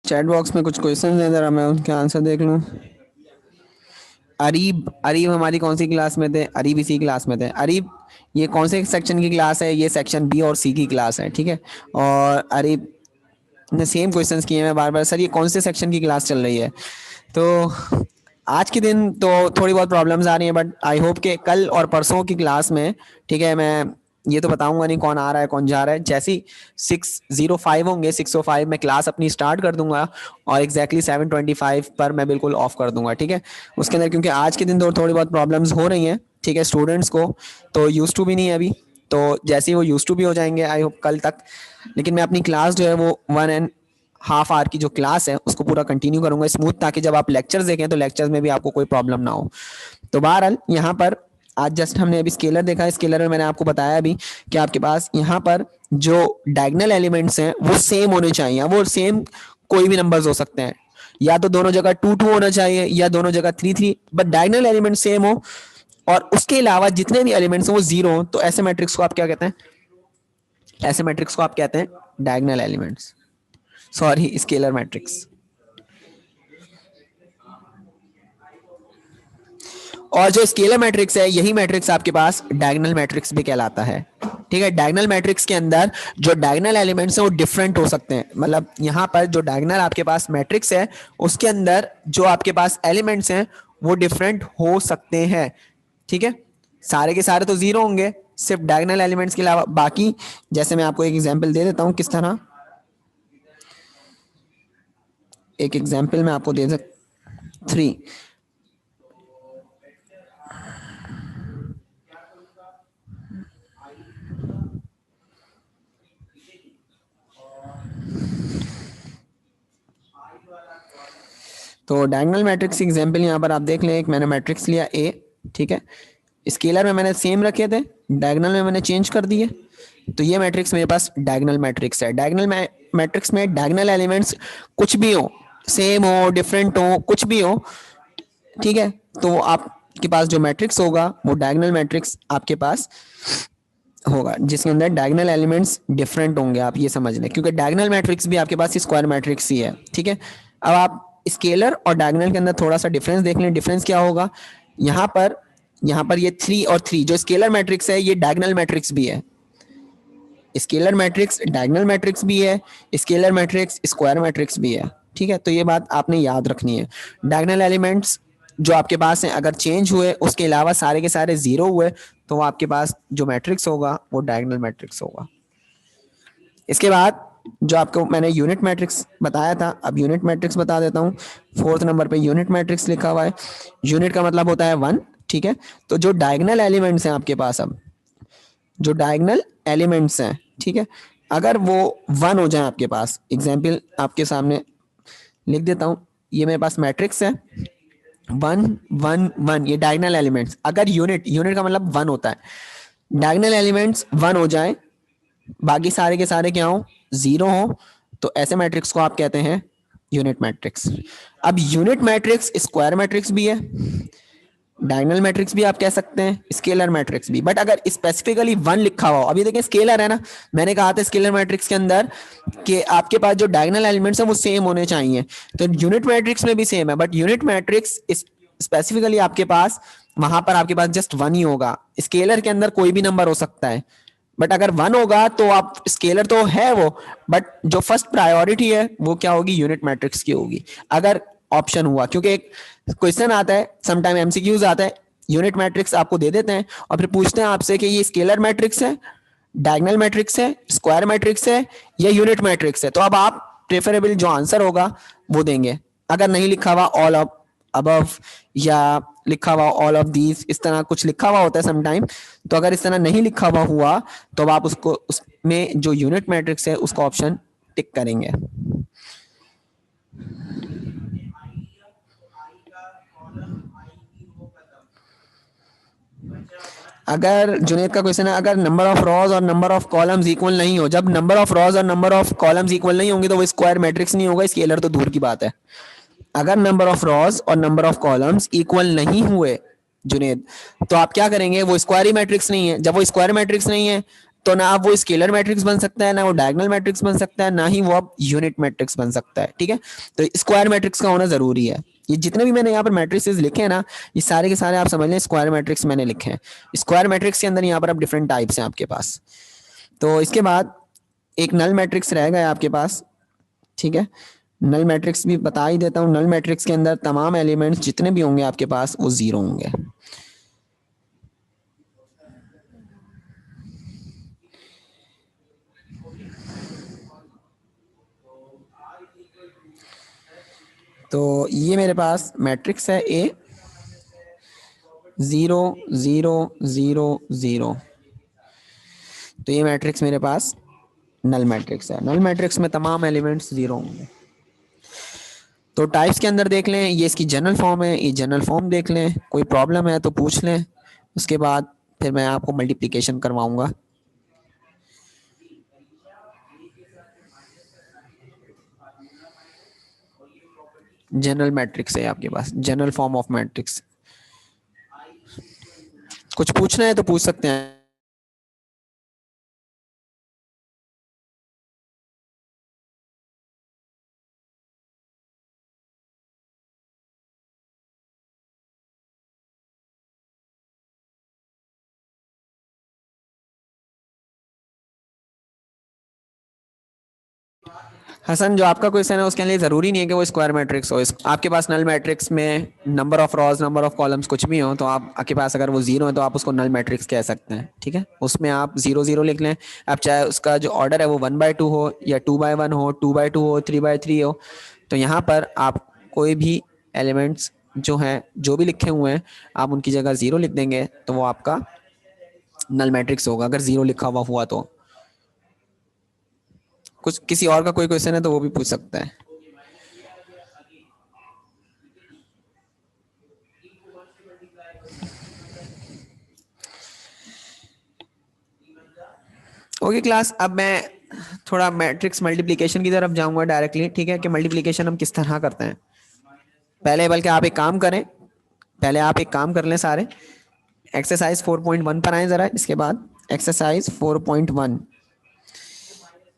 चैट बॉक्स में कुछ क्वेश्चन है, जरा मैं उनके आंसर देख लूं। अरीब, अरीब हमारी कौन सी क्लास में थे, अरीब इसी क्लास में थे। अरीब ये कौन से सेक्शन की क्लास है, ये सेक्शन बी और सी की क्लास है। ठीक है, और अरीब ने सेम क्वेश्चंस किए हैं बार बार, सर ये कौन से सेक्शन की क्लास चल रही है। तो आज के दिन तो थोड़ी बहुत प्रॉब्लम्स आ रही हैं, बट आई होप कि कल और परसों की क्लास में, ठीक है, मैं ये तो बताऊंगा नहीं कौन आ रहा है कौन जा रहा है। जैसे ही 6:05 होंगे, 6:05 मैं क्लास अपनी स्टार्ट कर दूंगा और एग्जैक्टली 7:25 पर मैं बिल्कुल ऑफ कर दूंगा। ठीक है, उसके अंदर क्योंकि आज के दिन तो थोड़ी बहुत प्रॉब्लम्स हो रही हैं, ठीक है, स्टूडेंट्स को तो यूज टू भी नहीं है अभी। तो जैसे ही वो यूज टू भी हो जाएंगे आई होप कल तक, लेकिन मैं अपनी क्लास जो है वो 1.5 आवर की जो क्लास है उसको पूरा कंटिन्यू करूंगा स्मूथ, ताकि जब आप लेक्चर्स देखें तो लेक्चर्स में भी आपको कोई प्रॉब्लम ना हो। तो बहरहाल यहाँ पर आज जस्ट हमने अभी स्केलर देखा, स्केलर में मैंने आपको बताया अभी कि आपके पास यहाँ पर जो डायगोनल एलिमेंट्स हैं वो सेम होने चाहिए। वो सेम कोई भी नंबर्स हो सकते हैं, या तो दोनों जगह 2 2 होना चाहिए या दोनों जगह 3 3, बट डायगोनल एलिमेंट सेम हो और उसके अलावा जितने भी एलिमेंट्स हो वो जीरो हो। तो ऐसे मैट्रिक्स को आप क्या कहते हैं, ऐसे मैट्रिक्स को आप कहते हैं diagonal elements, sorry scalar matrix. और जो स्केलर मैट्रिक्स है यही मैट्रिक्स आपके पास डायगोनल मैट्रिक्स भी कहलाता है। ठीक है, डायगोनल मैट्रिक्स के अंदर जो डायगोनल एलिमेंट्स हैं वो डिफरेंट हो सकते हैं। मतलब यहाँ पर जो डायगोनल आपके पास मैट्रिक्स है उसके अंदर जो आपके पास एलिमेंट्स हैं वो डिफरेंट हो सकते हैं। ठीक है, सारे के सारे तो जीरो होंगे सिर्फ डायगोनल एलिमेंट्स के अलावा। बाकी जैसे मैं आपको एक एग्जांपल दे देता हूँ किस तरह, एक एग्जांपल मैं आपको दे सकता 3। तो डायगोनल मैट्रिक्स एग्जांपल यहाँ पर आप देख लें, एक मैंने मैट्रिक्स लिया ए, ठीक है, स्केलर में मैंने सेम रखे थे, डायगोनल में मैंने चेंज कर दिए, तो ये मैट्रिक्स मेरे पास डायगोनल मैट्रिक्स है। डायगोनल मैट्रिक्स में डायगोनल एलिमेंट्स कुछ भी हो, सेम हो, डिफरेंट हो, कुछ भी हो, ठीक है, तो आपके पास जो मैट्रिक्स होगा वो डायगोनल मैट्रिक्स आपके पास होगा, जिसके अंदर डायगोनल एलिमेंट्स डिफरेंट होंगे, आप ये समझ लें, क्योंकि डायगोनल मैट्रिक्स भी आपके पास स्क्वायर मैट्रिक्स ही है, ठीक है। अब आप स्केलर और डायगोनल के अंदर थोड़ा सा डिफरेंस देख लें, डिफरेंस क्या होगा, यहाँ पर ये 3 और 3 जो स्केलर मैट्रिक्स है ये डायगोनल मैट्रिक्स भी है, स्केलर मैट्रिक्स डायगोनल मैट्रिक्स भी है, स्केलर मैट्रिक्स स्क्वायर मैट्रिक्स भी है, ठीक है। तो ये बात आपने याद रखनी है। डायगोनल एलिमेंट्स जो आपके पास हैं अगर चेंज हुए, उसके अलावा सारे के सारे जीरो हुए, तो आपके पास जो मैट्रिक्स होगा वो डायगोनल मैट्रिक्स होगा। इसके बाद जो आपको मैंने यूनिट मैट्रिक्स बताया था, अब यूनिट मैट्रिक्स बता देता हूँ। 4th नंबर पे यूनिट मैट्रिक्स लिखा हुआ है, यूनिट का मतलब होता है 1, ठीक है। तो जो डायगोनल एलिमेंट्स हैं आपके पास, अब जो डायगोनल एलिमेंट्स हैं, ठीक है, अगर वो 1 हो जाए आपके पास, एग्जाम्पल आपके सामने लिख देता हूँ, ये मेरे पास मैट्रिक्स है 1 1 1, ये डायगोनल एलिमेंट्स, अगर यूनिट यूनिट का मतलब 1 होता है, डायगोनल एलिमेंट्स 1 हो जाए, बाकी सारे के सारे क्या हो, 0 हो, तो ऐसे मैट्रिक्स को आप कहते हैं यूनिट मैट्रिक्स। अब यूनिट मैट्रिक्स स्क्वायर मैट्रिक्स भी है, डायगोनल मैट्रिक्स भी आप कह सकते हैं, स्केलर मैट्रिक्स भी, बट अगर स्पेसिफिकली 1 लिखा हुआ हो, अभी देखें स्केलर है ना, मैंने कहा था स्केलर मैट्रिक्स के अंदर कि आपके पास जो डायगोनल एलिमेंट्स हैं वो सेम होने चाहिए, तो यूनिट मैट्रिक्स में भी सेम है, बट यूनिट मैट्रिक्स स्पेसिफिकली आपके पास वहां पर आपके पास जस्ट 1 ही होगा, स्केलर के अंदर कोई भी नंबर हो सकता है, बट अगर 1 होगा तो आप स्केलर तो है वो, बट जो फर्स्ट प्रायोरिटी है वो क्या होगी, यूनिट मैट्रिक्स की होगी, अगर ऑप्शन हुआ, क्योंकि एक क्वेश्चन आता है, समटाइम एमसीक्यूज आता है, यूनिट मैट्रिक्स आपको दे देते हैं और फिर पूछते हैं आपसे कि ये स्केलर मैट्रिक्स है, डायगोनल मैट्रिक्स है, स्क्वायर मैट्रिक्स है या यूनिट मैट्रिक्स है, तो अब आप प्रेफरेबल जो आंसर होगा वो देंगे। अगर नहीं लिखा हुआ ऑल ऑफ अबव या लिखा हुआ ऑल ऑफ दीज, इस तरह कुछ लिखा हुआ होता है समटाइम, तो अगर इस तरह नहीं लिखा हुआ तो अब आप उसको उसमें जो यूनिट मैट्रिक्स है उसका ऑप्शन टिक करेंगे। अगर जुनेद का क्वेश्चन है, अगर नंबर ऑफ रॉज और नंबर ऑफ कॉलम्स इक्वल नहीं हो, जब नंबर ऑफ रॉज और नंबर ऑफ कॉलम्स इक्वल नहीं होंगे तो वो स्क्वायर मैट्रिक्स नहीं होगा, स्केलर तो दूर की बात है। अगर नंबर ऑफ रॉज और नंबर ऑफ कॉलम्स इक्वल नहीं हुए जुनेद, तो आप क्या करेंगे, वो स्क्वायर मैट्रिक्स नहीं है, जब वो स्क्वायर मैट्रिक्स नहीं है तो ना आप वो स्केलर मैट्रिक्स बन सकता है, ना वो डायगोनल मैट्रिक्स बन सकता है, ना ही वो अब यूनिट मैट्रिक्स बन सकता है, ठीक है। तो स्क्वायर मैट्रिक्स का होना जरूरी है। ये जितने भी मैंने यहाँ पर मैट्रिक्स लिखे हैं ना, ये सारे के सारे आप समझ लें स्क्वायर मैट्रिक्स मैंने लिखे हैं। स्क्वायर मैट्रिक्स के अंदर यहाँ पर अब डिफरेंट टाइप्स हैं आपके पास। तो इसके बाद एक नल मैट्रिक्स रह गया आपके पास, ठीक है। नल मैट्रिक्स भी बता ही देता हूँ, नल मैट्रिक्स के अंदर तमाम एलिमेंट्स जितने भी होंगे आपके पास वो 0 होंगे। तो ये मेरे पास मैट्रिक्स है ए 0 0 0 0, तो ये मैट्रिक्स मेरे पास नल मैट्रिक्स है। नल मैट्रिक्स में तमाम एलिमेंट्स 0 होंगे। तो टाइप्स के अंदर देख लें, ये इसकी जनरल फॉर्म है, ये जनरल फॉर्म देख लें, कोई प्रॉब्लम है तो पूछ लें, उसके बाद फिर मैं आपको मल्टीप्लिकेशन करवाऊंगा। जनरल मैट्रिक्स है आपके पास, जनरल फॉर्म ऑफ मैट्रिक्स। कुछ पूछना है तो पूछ सकते हैं। हसन, जो आपका क्वेश्चन है उसके लिए जरूरी नहीं है कि वो स्क्वायर मैट्रिक्स हो, आपके पास नल मैट्रिक्स में number of rows number of columns कुछ भी हो, तो आपके पास अगर वो 0 है तो आप उसको नल मैट्रिक्स कह सकते हैं, ठीक है। उसमें आप 0 0 लिख लें, अब चाहे उसका जो ऑर्डर है वो 1/2 हो या 2/1 हो, 2/2 हो, 3/3 हो, तो यहाँ पर आप कोई भी एलिमेंट्स जो हैं जो भी लिखे हुए हैं आप उनकी जगह 0 लिख देंगे तो वो आपका नल मैट्रिक्स होगा, अगर 0 लिखा हुआ तो। कुछ किसी और का कोई क्वेश्चन है तो वो भी पूछ सकता है। ओके क्लास, अब मैं थोड़ा मैट्रिक्स मल्टीप्लिकेशन की तरफ जाऊंगा डायरेक्टली, ठीक है, कि मल्टीप्लिकेशन हम किस तरह करते हैं। पहले बल्कि आप एक काम करें, पहले आप एक काम कर लें सारे, एक्सरसाइज 4.1 पर आए जरा। इसके बाद एक्सरसाइज 4.1,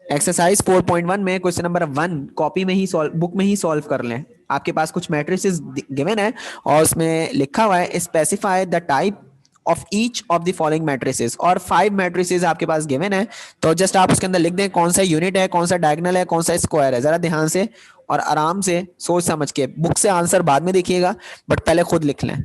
एक्सरसाइज 4.1 में क्वेश्चन नंबर 1 कॉपी में ही सॉल्व, बुक में ही सॉल्व कर लें। आपके पास कुछ मैट्रिसेस गिवन है और उसमें लिखा हुआ है specify the type of each of the following matrices, और 5 मैट्रिसेस आपके पास गिवन है। तो जस्ट आप उसके अंदर लिख दें कौन सा यूनिट है, कौन सा डायगोनल है, कौन सा स्क्वायर है। जरा ध्यान से और आराम से सोच समझ के, बुक से आंसर बाद में देखिएगा बट पहले खुद लिख लें।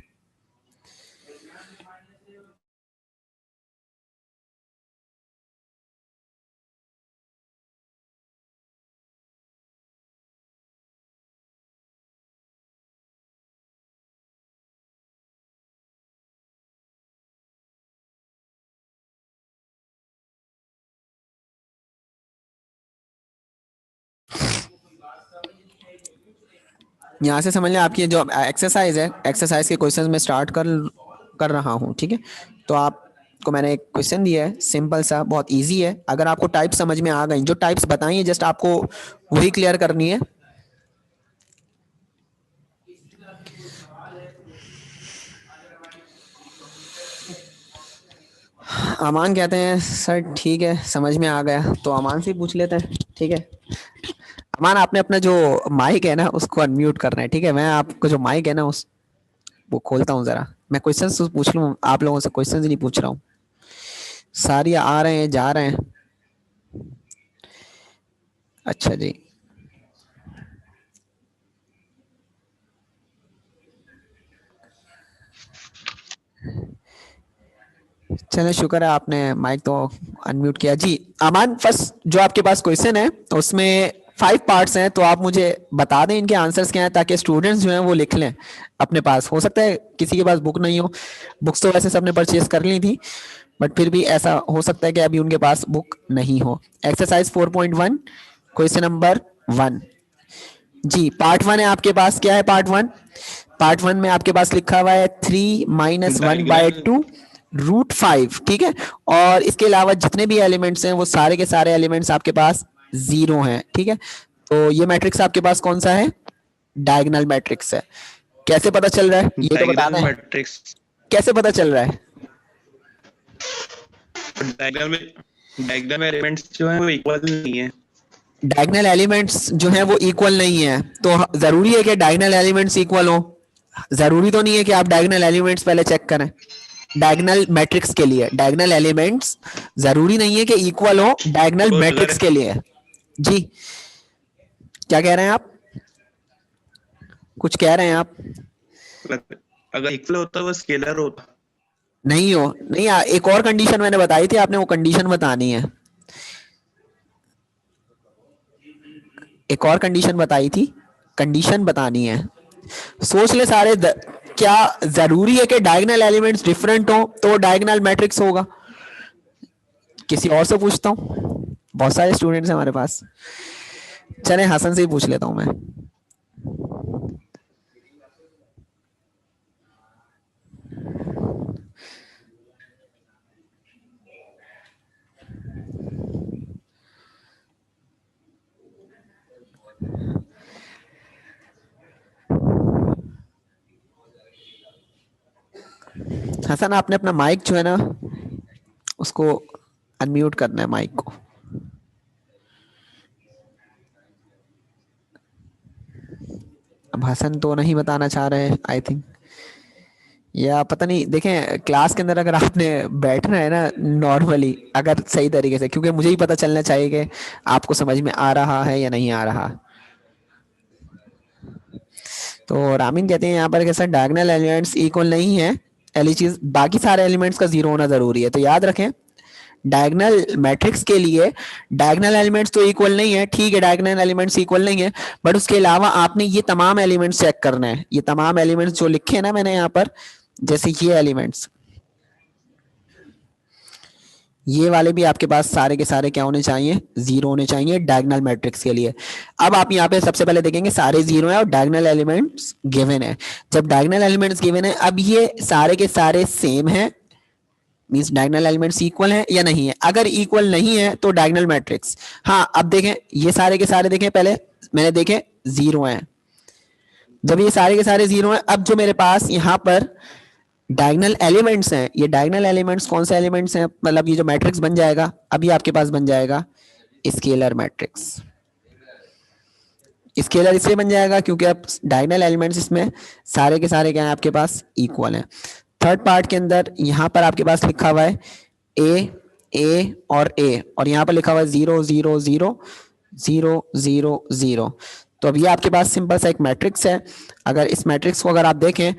यहाँ से समझ लें आपकी जो एक्सरसाइज है, एक्सरसाइज के क्वेश्चंस में स्टार्ट कर रहा हूँ, ठीक है। तो आपको मैंने एक क्वेश्चन दिया है सिंपल सा, बहुत इजी है। अगर आपको टाइप समझ में आ गई, जो टाइप्स बताई है जस्ट आपको वही क्लियर करनी है। अमान कहते हैं सर ठीक है समझ में आ गया, तो अमान से ही पूछ लेते हैं, ठीक है। अमान आपने अपना जो माइक है ना उसको अनम्यूट करना है, ठीक है। मैं आपको जो माइक है ना उस वो खोलता हूँ जरा, मैं क्वेश्चन पूछ लूँ आप लोगों से, क्वेश्चन ही नहीं पूछ रहा हूँ। सारे आ रहे हैं जा रहे हैं, अच्छा जी। चले शुक्र है आपने माइक तो अनम्यूट किया जी। अमान फर्स्ट जो आपके पास क्वेश्चन है उसमें 5 पार्ट्स हैं, तो आप मुझे बता दें इनके आंसर्स क्या हैं, ताकि स्टूडेंट्स जो हैं वो लिख लें अपने पास। हो सकता है किसी के पास बुक नहीं हो, बुक्स तो वैसे सबने परचेज कर ली थी, बट फिर भी ऐसा हो सकता है कि अभी उनके पास बुक नहीं हो। एक्सरसाइज 4.1 क्वेश्चन नंबर 1 जी, पार्ट 1 है आपके पास। क्या है पार्ट 1? पार्ट 1 में आपके पास लिखा हुआ है 3 - 1/2 √5, ठीक है। और इसके अलावा जितने भी एलिमेंट्स हैं वो सारे के सारे एलिमेंट्स आपके पास जीरो हैं, ठीक है। तो ये मैट्रिक्स आपके पास कौन सा है? डायगोनल मैट्रिक्स है। कैसे पता चल रहा है ये तो बता डायगोनल दें, मैट्रिक्स, कैसे पता चल रहा है? डायगोनल में एलिमेंट्स जो हैं वो इक्वल नहीं है। डायगोनल एलिमेंट्स जो हैं वो इक्वल नहीं है, तो जरूरी है कि डायगोनल एलिमेंट्स इक्वल हो? जरूरी तो नहीं है कि आप डायगोनल एलिमेंट्स पहले चेक करें। डायगोनल मैट्रिक्स के लिए डायगोनल एलिमेंट्स जरूरी नहीं है कि इक्वल हो डायगोनल तो मैट्रिक्स अगर के लिए। जी क्या कह रहे हैं आप? कुछ कह रहे हैं आप? अगर इक्वल होता वो स्केलर होता। नहीं हो, नहीं एक और कंडीशन मैंने बताई थी, आपने वो कंडीशन बतानी है। एक और कंडीशन बताई थी, कंडीशन बतानी है। सोच ले सारे क्या जरूरी है कि डायगोनल एलिमेंट्स डिफरेंट हो तो डायगोनल मैट्रिक्स होगा? किसी और से पूछता हूँ, बहुत सारे स्टूडेंट्स हैं हमारे पास। चले हसन से ही पूछ लेता हूँ मैं। हसन आपने अपना माइक जो है ना उसको अनम्यूट करना है माइक को। अब हसन तो नहीं बताना चाह रहे हैं आई थिंक, या पता नहीं। देखें क्लास के अंदर अगर आपने बैठना है ना नॉर्मली, अगर सही तरीके से, क्योंकि मुझे ही पता चलना चाहिए कि आपको समझ में आ रहा है या नहीं आ रहा। तो रामीन कहते हैं यहाँ पर कैसा डायगोनल एलिमेंट्स इक्वल नहीं है, पहली चीज बाकी सारे एलिमेंट्स का जीरो होना जरूरी है। तो याद रखें डायगोनल मैट्रिक्स के लिए डायगोनल एलिमेंट्स तो इक्वल नहीं है, ठीक है, डायगोनल एलिमेंट्स इक्वल नहीं है, बट उसके अलावा आपने ये तमाम एलिमेंट्स चेक करना है। ये तमाम एलिमेंट्स जो लिखे हैं ना मैंने यहाँ पर, जैसे ये एलिमेंट्स, ये वाले भी आपके पास सारे के सारे क्या होने चाहिए? जीरो होने चाहिए डायगोनल मैट्रिक्स के लिए। अब आप यहाँ पे सबसे पहले देखेंगे सारे जीरो है और डायगोनल एलिमेंट्स गिवन है। जब डायगोनल एलिमेंट्स गिवन है, अब ये सारे के सारे सेम है, मींस डायगोनल एलिमेंट्स इक्वल है या नहीं है। अगर इक्वल नहीं है तो डायगोनल मैट्रिक्स। हाँ अब देखें ये सारे के सारे देखें, पहले मैंने देखे जीरो हैं, जब ये सारे के सारे जीरो हैं, अब जो मेरे पास यहाँ पर डायगोनल एलिमेंट्स हैं, ये डायगोनल एलिमेंट्स कौन से एलिमेंट्स हैं, मतलब ये जो मैट्रिक्स बन जाएगा अभी आपके पास बन जाएगा स्केलर मैट्रिक्स। स्केलर इसलिए बन जाएगा क्योंकि अब डायगोनल एलिमेंट्स इसमें सारे के सारे क्या है आपके पास इक्वल हैं। थर्ड पार्ट के अंदर यहाँ पर आपके पास लिखा हुआ है ए और यहाँ पर लिखा हुआ है 0 0 0 0 0 0। तो अब ये आपके पास सिंपल सा एक मैट्रिक्स है। अगर इस मैट्रिक्स को अगर आप देखें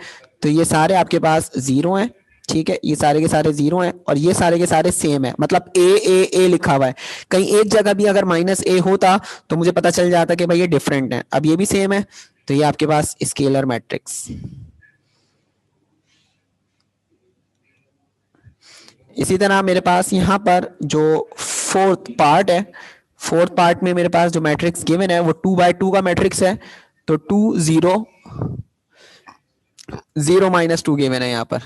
तो ये सारे आपके पास जीरो हैं, ठीक है, ये सारे के सारे जीरो हैं और ये सारे के सारे सेम है, मतलब ए लिखा हुआ है। कहीं एक जगह भी अगर माइनस ए होता तो मुझे पता चल जाता कि भाई ये डिफरेंट है। अब ये भी सेम है तो ये आपके पास स्केलर मैट्रिक्स। इसी तरह मेरे पास यहाँ पर जो फोर्थ पार्ट है, फोर्थ पार्ट में मेरे पास जो मैट्रिक्स गिवन है वो 2/2 का मैट्रिक्स है। तो 2 0 0 -2 गिवन है यहाँ पर।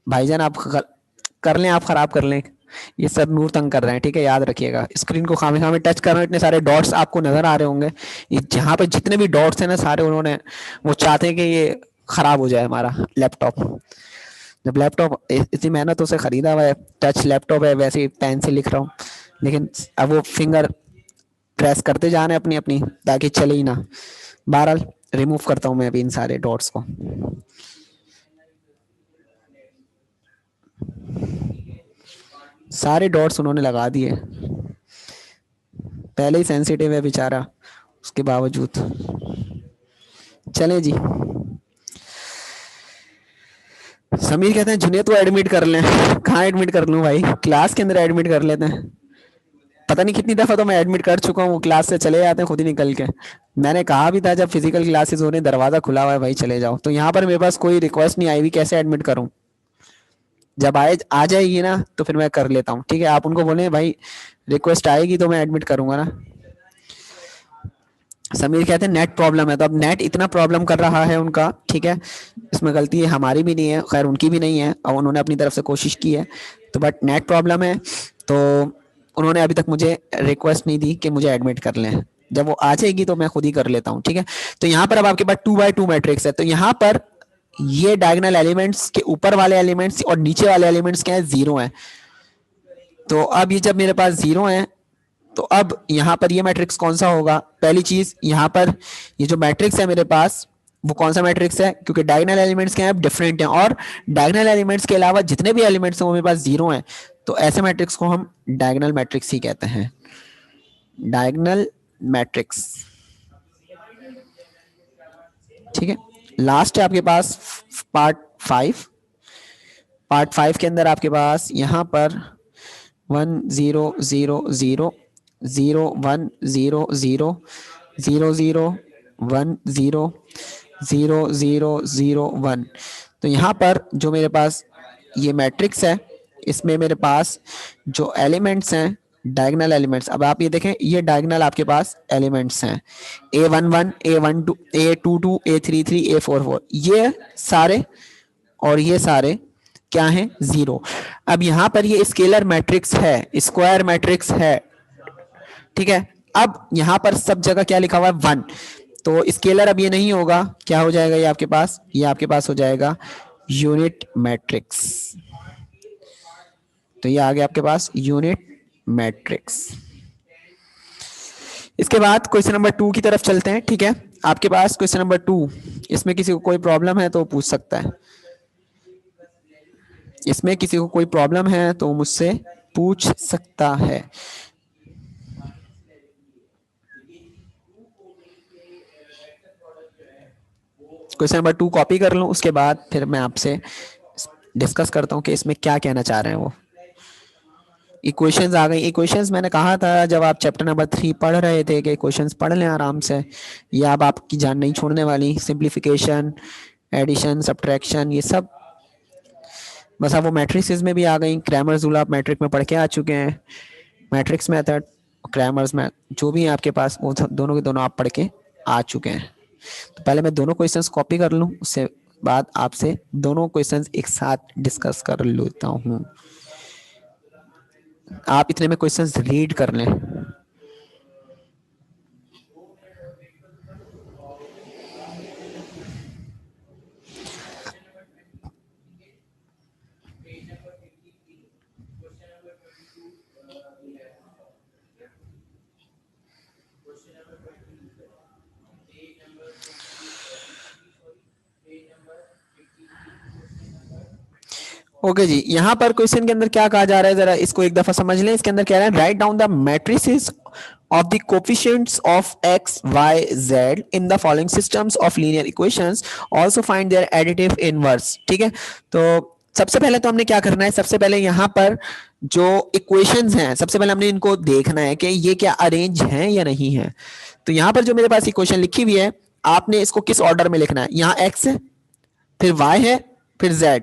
भाईजान आप कर लें, आप खराब कर लें, ये सब नूर तंग कर रहे हैं, ठीक है, याद रखिएगा। स्क्रीन को खामे खामे टच कर रहे हैं, इतने सारे डॉट्स आपको नजर आ रहे होंगे, ये जहाँ पे जितने भी डॉट्स हैं ना सारे उन्होंने, वो चाहते हैं कि ये खराब हो जाए हमारा लैपटॉप। जब लैपटॉप इतनी मेहनतों से खरीदा हुआ है, टच लैपटॉप है, वैसे ही पेन से लिख रहा हूँ, लेकिन अब वो फिंगर प्रेस करते जा रहे हैं अपनी अपनी ताकि चले ही ना। बहरहाल रिमूव करता हूँ मैं अभी इन सारे डॉट्स को। सारे डॉट्स उन्होंने लगा दिए, पहले ही सेंसिटिव है बेचारा, उसके बावजूद। चले जी, समीर कहते हैं जुनेद तो एडमिट कर लें। कहाँ एडमिट कर लूं भाई, क्लास के अंदर एडमिट कर लेते हैं। पता नहीं कितनी दफा तो मैं एडमिट कर चुका हूँ, क्लास से चले जाते हैं खुद ही निकल के। मैंने कहा भी था जब फिजिकल क्लासेस हो रही दरवाजा खुला हुआ है भाई चले जाओ, तो यहाँ पर मेरे पास कोई रिक्वेस्ट नहीं आई हुई, कैसे एडमिट करूँ। जब आए आ जाएगी ना तो फिर मैं कर लेता हूँ, ठीक है, आप उनको बोले भाई रिक्वेस्ट आएगी तो मैं एडमिट करूंगा ना। समीर कहते हैं नेट प्रॉब्लम है, तो अब नेट इतना प्रॉब्लम कर रहा है उनका, ठीक है, इसमें गलती है हमारी भी नहीं है, खैर उनकी भी नहीं है, और उन्होंने अपनी तरफ से कोशिश की है, तो बट नेट प्रॉब्लम है। तो उन्होंने अभी तक मुझे रिक्वेस्ट नहीं दी कि मुझे एडमिट कर लें, जब वो आ जाएगी तो मैं खुद ही कर लेता हूँ, ठीक है। तो यहाँ पर अब आपके पास 2/2 मैट्रिक्स है, तो यहाँ पर ये डायगोनल एलिमेंट्स के ऊपर वाले एलिमेंट्स और नीचे वाले एलिमेंट्स क्या है, जीरो है। तो अब ये जब मेरे पास जीरो है तो अब यहाँ पर ये मैट्रिक्स कौन सा होगा, पहली चीज यहाँ पर ये जो मैट्रिक्स है मेरे पास वो कौन सा मैट्रिक्स है, क्योंकि डायगोनल एलिमेंट्स क्या है डिफरेंट हैं, और डायगोनल एलिमेंट्स के अलावा जितने भी एलिमेंट्स हैं वो मेरे पास जीरो हैं, तो ऐसे मैट्रिक्स को हम डायगोनल मैट्रिक्स ही कहते हैं, डायगोनल मैट्रिक्स, ठीक है। लास्ट है आपके पास पार्ट 5। पार्ट 5 के अंदर आपके पास यहाँ पर 1 0 0 0 0 1 0 0 0 0 1 0 0 0 0 1। तो यहाँ पर जो मेरे पास ये मैट्रिक्स है इसमें मेरे पास जो एलिमेंट्स हैं डायगोनल एलिमेंट्स, अब आप ये देखें ये डायगोनल आपके पास एलिमेंट्स हैं A11 A12 A22 A33 A44, ये सारे और ये सारे क्या है, जीरो। अब यहां पर ये स्केलर मैट्रिक्स है, स्क्वायर मैट्रिक्स है, ठीक है। अब यहां पर सब जगह क्या लिखा हुआ है 1, तो स्केलर अब ये नहीं होगा, क्या हो जाएगा ये आपके पास, ये आपके पास हो जाएगा यूनिट मैट्रिक्स। तो ये आ गया आपके पास यूनिट मैट्रिक्स। इसके बाद क्वेश्चन नंबर 2 की तरफ चलते हैं, ठीक है। आपके पास क्वेश्चन नंबर 2, इसमें किसी को कोई प्रॉब्लम है तो पूछ सकता है, इसमें किसी को कोई प्रॉब्लम है तो मुझसे पूछ सकता है। क्वेश्चन नंबर 2 कॉपी कर लूं, उसके बाद फिर मैं आपसे डिस्कस करता हूं कि इसमें क्या कहना चाह रहे हैं वो। इक्वेशंस आ गई, इक्वेशंस मैंने कहा था जब आप चैप्टर नंबर 3 पढ़ रहे थे कि इक्वेशंस पढ़ लें आराम से, ये अब आपकी जान नहीं छोड़ने वाली, सिंप्लीफिकेशन, एडिशन, सब्ट्रैक्शन, ये सब बस आप वो मैट्रिक्स में भी आ गई। क्रैमर्स रूल आप मैट्रिक में पढ़ के आ चुके हैं, मैट्रिक्स मेथड, क्रैमर्स में जो भी है आपके पास वो दोनों के दोनों आप पढ़ के आ चुके हैं। तो पहले मैं दोनों क्वेश्चंस कॉपी कर लूं, उससे बाद आपसे दोनों क्वेश्चंस एक साथ डिस्कस कर लेता हूं। आप इतने में क्वेश्चंस रीड कर लें। ओके जी, यहाँ पर क्वेश्चन के अंदर क्या कहा जा रहा है, जरा इसको एक दफा समझ लें। इसके अंदर कह रहे हैं write down the matrices of the coefficients of x, y, z in the following systems of linear equations. Also find their additive inverse. ठीक है, तो सबसे पहले तो हमने क्या करना है, सबसे पहले यहाँ पर जो इक्वेशंस हैं, सबसे पहले हमने इनको देखना है कि ये क्या अरेंज हैं या नहीं है। तो यहाँ पर जो मेरे पास इक्वेशन लिखी हुई है, आपने इसको किस ऑर्डर में लिखना है, यहाँ x है, फिर y है, फिर z।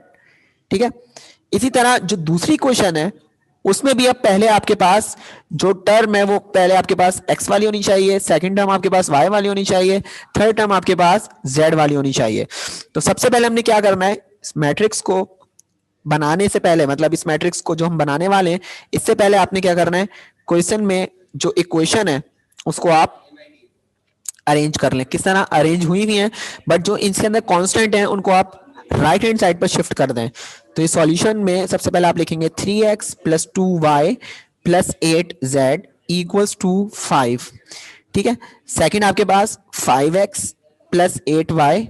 ठीक है, इसी तरह जो दूसरी क्वेश्चन है उसमें भी अब पहले आपके पास जो टर्म है वो पहले आपके पास x वाली होनी चाहिए, सेकंड टर्म आपके पास y वाली होनी चाहिए, थर्ड टर्म आपके पास z वाली होनी चाहिए। तो सबसे पहले हमने क्या करना है, इस मैट्रिक्स को बनाने से पहले, मतलब इस मैट्रिक्स को जो हम बनाने वाले हैं इससे पहले आपने क्या करना है, क्वेश्चन में जो इक्वेशन है उसको आप अरेंज कर लें। किस तरह अरेंज हुई हुई है, बट जो इसके अंदर कांस्टेंट है उनको आप राइट हैंड साइड पर शिफ्ट कर दें। तो इस सॉल्यूशन में सबसे पहले आप लिखेंगे 3x plus 2y plus 8z equals to 5। ठीक है, सेकंड आपके पास 5x plus 8y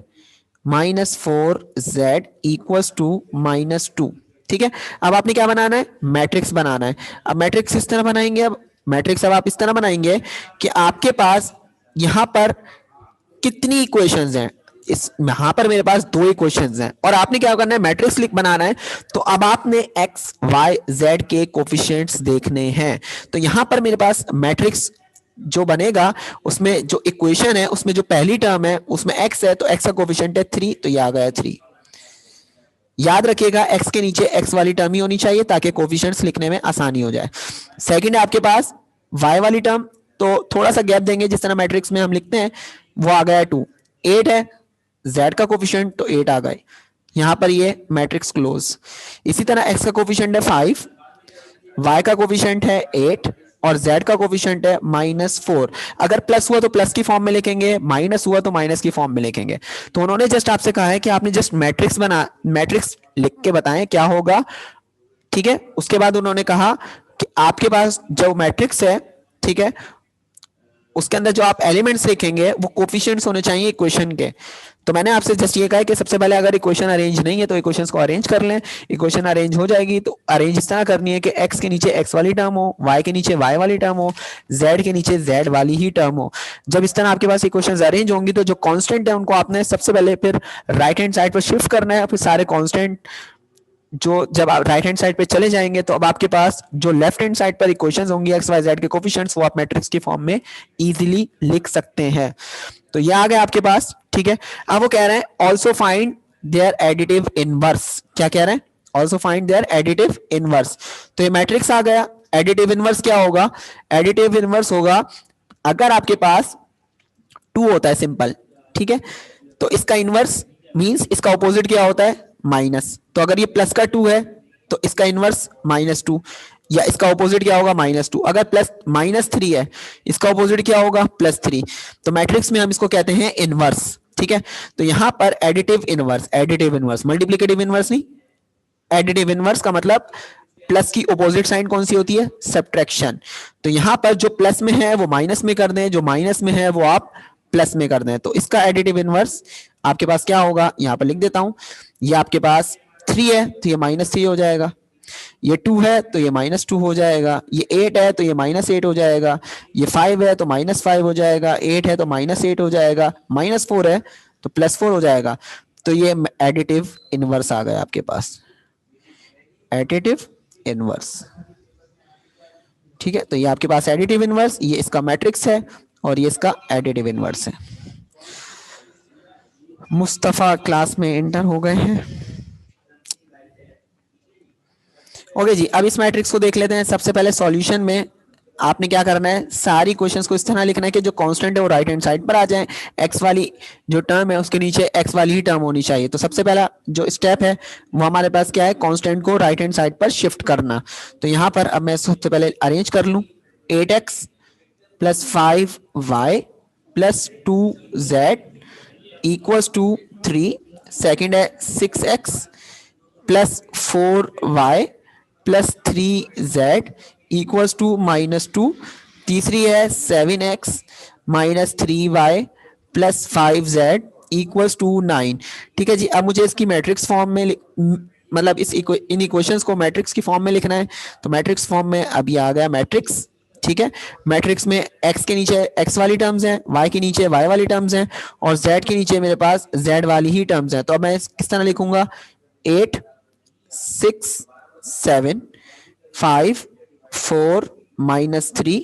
minus 4z equals to -2। ठीक है, अब आपने क्या बनाना है, मैट्रिक्स बनाना है। अब मैट्रिक्स इस तरह बनाएंगे, अब मैट्रिक्स अब आप इस तरह बनाएंगे कि आपके पास यहां पर कितनी इक्वेशंस हैं, इस यहां पर मेरे पास 2 इक्वेशंस हैं और आपने क्या करना है, मैट्रिक्स लिख बनाना है। तो अब आपने x y z के कोफिशिएंट्स देखने हैं। तो यहां पर मेरे पास मैट्रिक्स जो बनेगा उसमें जो इक्वेशन है उसमें जो पहली टर्म है उसमें x है, तो x का कोफिशिएंट है 3, तो ये आ गया 3। याद रखिएगा x के नीचे x वाली टर्म ही होनी चाहिए ताकि कोफिशिएंट्स लिखने में आसानी हो जाए। सेकंड है आपके पास y वाली टर्म, तो थोड़ा सा गैप देंगे, जिस तरह मैट्रिक्स में हम लिखते हैं वो आ गया 2। 8 है, z का कोफिशिएंट तो 8 आ गए, यहां पर ये मैट्रिक्स क्लोज। इसी तरह x का कोफिशिएंट है 5, y का कोफिशिएंट है 8 और z का कोफिशिएंट है -4। अगर प्लस हुआ तो प्लस की फॉर्म में लिखेंगे, माइनस हुआ तो माइनस की फॉर्म में लिखेंगे। तो उन्होंने जस्ट आपसे कहा है कि आपने जस्ट मैट्रिक्स लिख के बताएं क्या होगा। ठीक है, उसके बाद उन्होंने कहा कि आपके पास जो मैट्रिक्स है, ठीक है, उसके अंदर जो आप एलिमेंट्स लिखेंगे वो कोफिशिएंट्स होने चाहिए इक्वेशन के। तो मैंने आपसे जस्ट ये कहा कि सबसे पहले अगर इक्वेशन अरेंज नहीं है तो इक्वेशंस को अरेंज कर लें। इक्वेशन अरेंज हो जाएगी तो अरेंज इस तरह करनी है कि x के नीचे x वाली टर्म हो, y के नीचे y वाली टर्म हो, z के नीचे z वाली ही टर्म हो। जब इस तरह आपके पास इक्वेशंस अरेंज होंगी तो जो कांस्टेंट है उनको आपने सबसे पहले फिर राइट हैंड साइड पर शिफ्ट करना है, फिर सारे कांस्टेंट जो जब आप राइट हैंड साइड पे चले जाएंगे तो अब आपके पास जो लेफ्ट हैंड साइड पर इक्वेशंस होंगी एक्स वाई जेड के कोफिशिएंट्स वो आप मैट्रिक्स की फॉर्म में इजीली लिख सकते हैं। तो ये आ गया आपके पास। ठीक है, अब वो कह रहे हैं also find their additive inverse. क्या कह रहे हैं, also find their additive inverse. तो ये मैट्रिक्स आ गया। एडिटिव इनवर्स क्या होगा, एडिटिव इनवर्स होगा अगर आपके पास 2 होता है सिंपल, ठीक है, तो इसका इनवर्स मींस इसका ऑपोजिट क्या होता है, माइनस। तो अगर ये प्लस का 2 है तो इसका इनवर्स -2, या इसका ऑपोजिट क्या होगा, -2। अगर प्लस -3 है इसका ऑपोजिट क्या होगा, +3। तो मैट्रिक्स में हम इसको कहते हैं इनवर्स। ठीक है, तो यहां पर एडिटिव इनवर्स, मल्टीप्लिकेटिव इनवर्स नहीं, एडिटिव इनवर्स का मतलब प्लस की ऑपोजिट साइन कौन सी होती है, सब्ट्रैक्शन। तो यहां पर जो प्लस में है वो माइनस में कर दें, जो माइनस में है वो आप प्लस में कर दें। तो इसका एडिटिव इनवर्स आपके पास क्या होगा, यहां पर लिख देता हूं। ये आपके पास 3 है तो ये -3 हो जाएगा, ये 2 है तो ये -2 हो जाएगा, ये 8 है तो ये -8 हो जाएगा, ये 5 है तो -5 हो जाएगा, 8 है तो -8 हो जाएगा, -4 है तो +4 हो जाएगा। तो ये एडिटिव इनवर्स आ गया आपके पास, एडिटिव इनवर्स। ठीक है, तो ये आपके पास एडिटिव इनवर्स, ये इसका मैट्रिक्स है और ये इसका एडिटिव इनवर्स है। मुस्तफा क्लास में एंटर हो गए हैं। ओके जी, अब इस मैट्रिक्स को देख लेते हैं। सबसे पहले सॉल्यूशन में आपने क्या करना है, सारी क्वेश्चंस को इस तरह लिखना है कि जो कांस्टेंट है वो राइट हैंड साइड पर आ जाए, एक्स वाली जो टर्म है उसके नीचे एक्स वाली ही टर्म होनी चाहिए। तो सबसे पहला जो स्टेप है वो हमारे पास क्या है, कांस्टेंट को राइट हैंड साइड पर शिफ्ट करना। तो यहाँ पर अब मैं सबसे पहले अरेंज कर लूँ, 8x plus 5y plus 2z equals to 3। Second है 6x plus 4y plus 3z equals to -2। तीसरी है 7x minus 3y plus 5z equals to 9। ठीक है जी, अब मुझे इसकी मैट्रिक्स फॉर्म में मतलब इन इक्वेशंस को मैट्रिक्स की फॉर्म में लिखना है। तो मैट्रिक्स फॉर्म में अभी आ गया मैट्रिक्स। ठीक है, मैट्रिक्स में x के नीचे x वाली टर्म्स हैं, y के नीचे y वाली टर्म्स हैं और z के नीचे मेरे पास z वाली ही टर्म्स हैं। तो अब मैं किस तरह लिखूंगा, 8 6 7 5 4 -3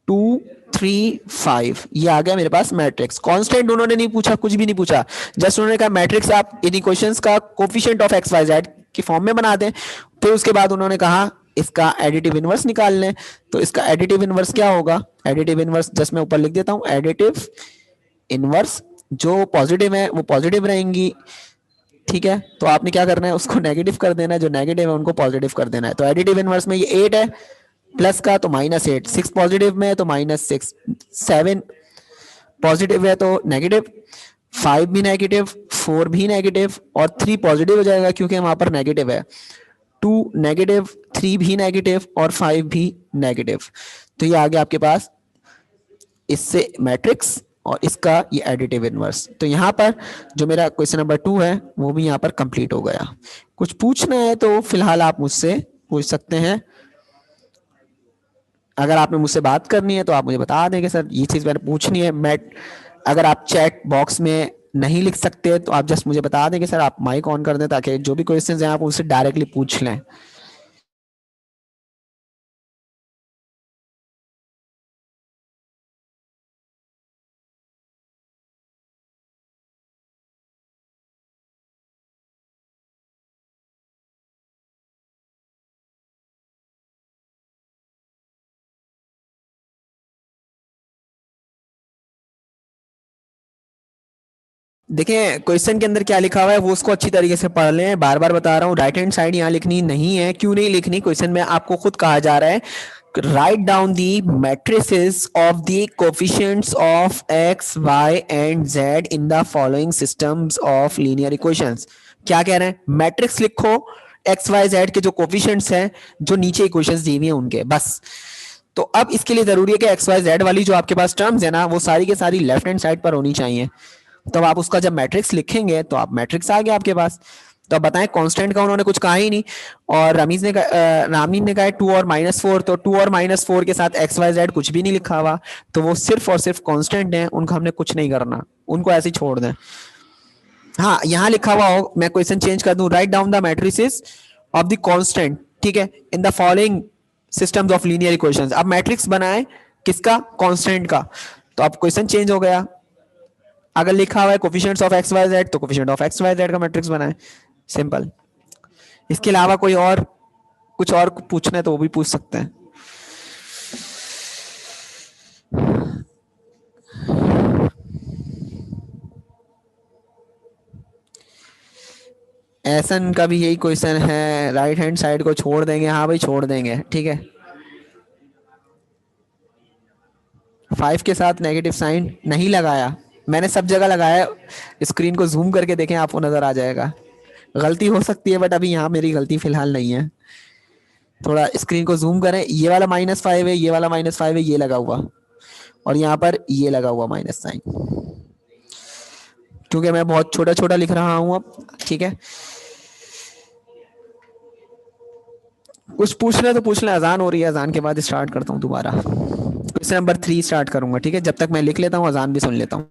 2 3 5, ये आ गया मेरे पास मैट्रिक्स। कांस्टेंट उन्होंने नहीं पूछा, कुछ भी नहीं पूछा, जस्ट उन्होंने कहा मैट्रिक्स आप इन इक्वेशंस का coefficient of x y z की फॉर्म में बना दें। फिर उसके बाद उन्होंने कहा इसका एडिटिव इनवर्स निकाल लें। तो इसका एडिटिव इनवर्स क्या होगा, एडिटिव इनवर्स जस्ट मैं ऊपर लिख देता हूं, एडिटिव इनवर्स जो पॉजिटिव है वो पॉजिटिव रहेंगी। ठीक है, तो आपने क्या करना है, उसको नेगेटिव कर देना है, जो नेगेटिव है उनको पॉजिटिव कर देना है। तो एडिटिव इनवर्स में ये 8 है, प्लस का तो -8, 6 पॉजिटिव में है तो -6, 7 पॉजिटिव है तो नेगेटिव, 5 भी नेगेटिव, 4 भी नेगेटिव और 3 पॉजिटिव हो जाएगा क्योंकि वहां पर नेगेटिव है, 2 नेगेटिव, 3 भी नेगेटिव और 5 भी नेगेटिव। तो ये आ गया आपके पास इससे मैट्रिक्स और इसका ये एडिटिव इनवर्स। तो यहाँ पर जो मेरा क्वेश्चन नंबर 2 है वो भी यहाँ पर कंप्लीट हो गया। कुछ पूछना है तो फिलहाल आप मुझसे पूछ सकते हैं। अगर आपने मुझसे बात करनी है तो आप मुझे बता दें कि सर ये चीज़ मैंने पूछनी है। मैं अगर आप चैट बॉक्स में नहीं लिख सकते तो आप जस्ट मुझे बता दें कि सर आप माइक ऑन कर दें ताकि जो भी क्वेश्चंस हैं आप उनसे डायरेक्टली पूछ लें। देखिए क्वेश्चन के अंदर क्या लिखा हुआ है वो उसको अच्छी तरीके से पढ़ लें। बार बार बता रहा हूँ, राइट हैंड साइड यहाँ लिखनी नहीं है। क्यों नहीं लिखनी, क्वेश्चन में आपको खुद कहा जा रहा है write down the matrices of the coefficients of x y and z in the following systems of linear equations. क्या कह रहे हैं, मैट्रिक्स लिखो एक्स वाई जेड के जो कोफिशिएंट्स हैं जो नीचे इक्वेशंस दी हुई हैं उनके, बस। तो अब इसके लिए जरूरी है कि एक्स वाई जेड वाली जो आपके पास टर्म्स है ना वो सारी के सारी लेफ्ट हैंड साइड पर होनी चाहिए। तो आप उसका जब मैट्रिक्स लिखेंगे तो आप मैट्रिक्स आ गया आपके पास। तो अब बताएं, कांस्टेंट का उन्होंने कुछ कहा ही नहीं। और रामीन ने कहा 2 और -4, तो 2 और -4 के साथ एक्स वाई जेड कुछ भी नहीं लिखा हुआ, तो वो सिर्फ और सिर्फ कांस्टेंट है, उनको हमने कुछ नहीं करना, उनको ऐसे ही छोड़ दें। हाँ, यहाँ लिखा हुआ हो, मैं क्वेश्चन चेंज कर दूं, write down the matrices of the constant, ठीक है, इन the following systems of linear equations. अब मैट्रिक्स बनाए किसका, कांस्टेंट का। तो अब क्वेश्चन चेंज हो गया, अगर लिखा हुआ है coefficients of x y z तो coefficient of x y z का मैट्रिक्स बनाए, सिंपल। इसके अलावा कोई और कुछ और पूछना है तो वो भी पूछ सकते हैं। एसन का भी यही क्वेश्चन है, राइट हैंड साइड को छोड़ देंगे, हाँ भाई छोड़ देंगे, ठीक है। 5 के साथ नेगेटिव साइन नहीं लगाया, मैंने सब जगह लगाया। स्क्रीन को जूम करके देखें, आपको नजर आ जाएगा। गलती हो सकती है बट अभी यहाँ मेरी गलती फिलहाल नहीं है। थोड़ा स्क्रीन को जूम करें, ये वाला -5 है, ये वाला -5 है, ये लगा हुआ, और यहाँ पर ये लगा हुआ माइनस साइन, क्योंकि मैं बहुत छोटा छोटा लिख रहा हूँ अब, ठीक है। कुछ पूछना है तो पूछ लें, अजान हो रही है, अजान के बाद स्टार्ट करता हूँ दोबारा। क्वेश्चन नंबर 3 स्टार्ट करूंगा, ठीक है, जब तक मैं लिख लेता हूँ अजान भी सुन लेता हूँ।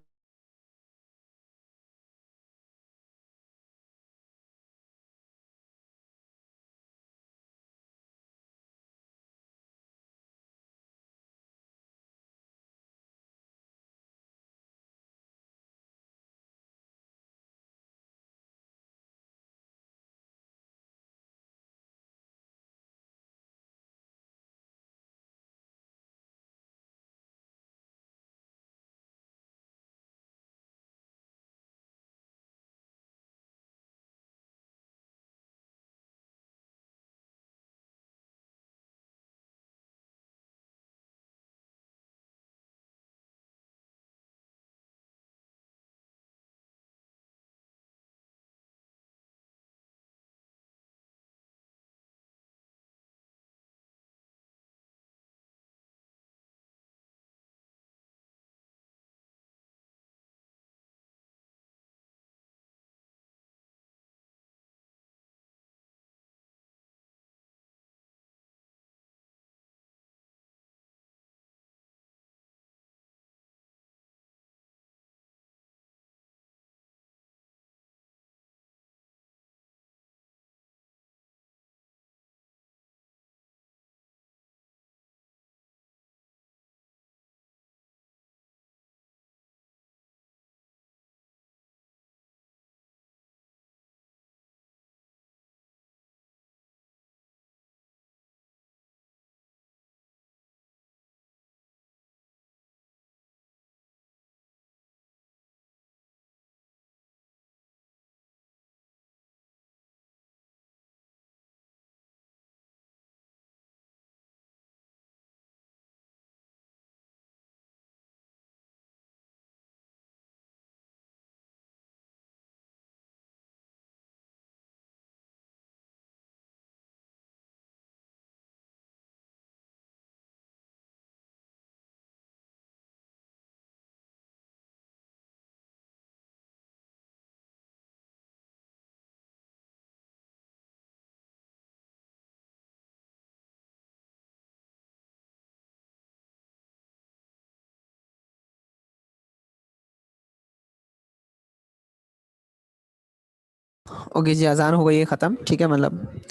ओके जी, अजान हो गई है ख़त्म, ठीक है, मतलब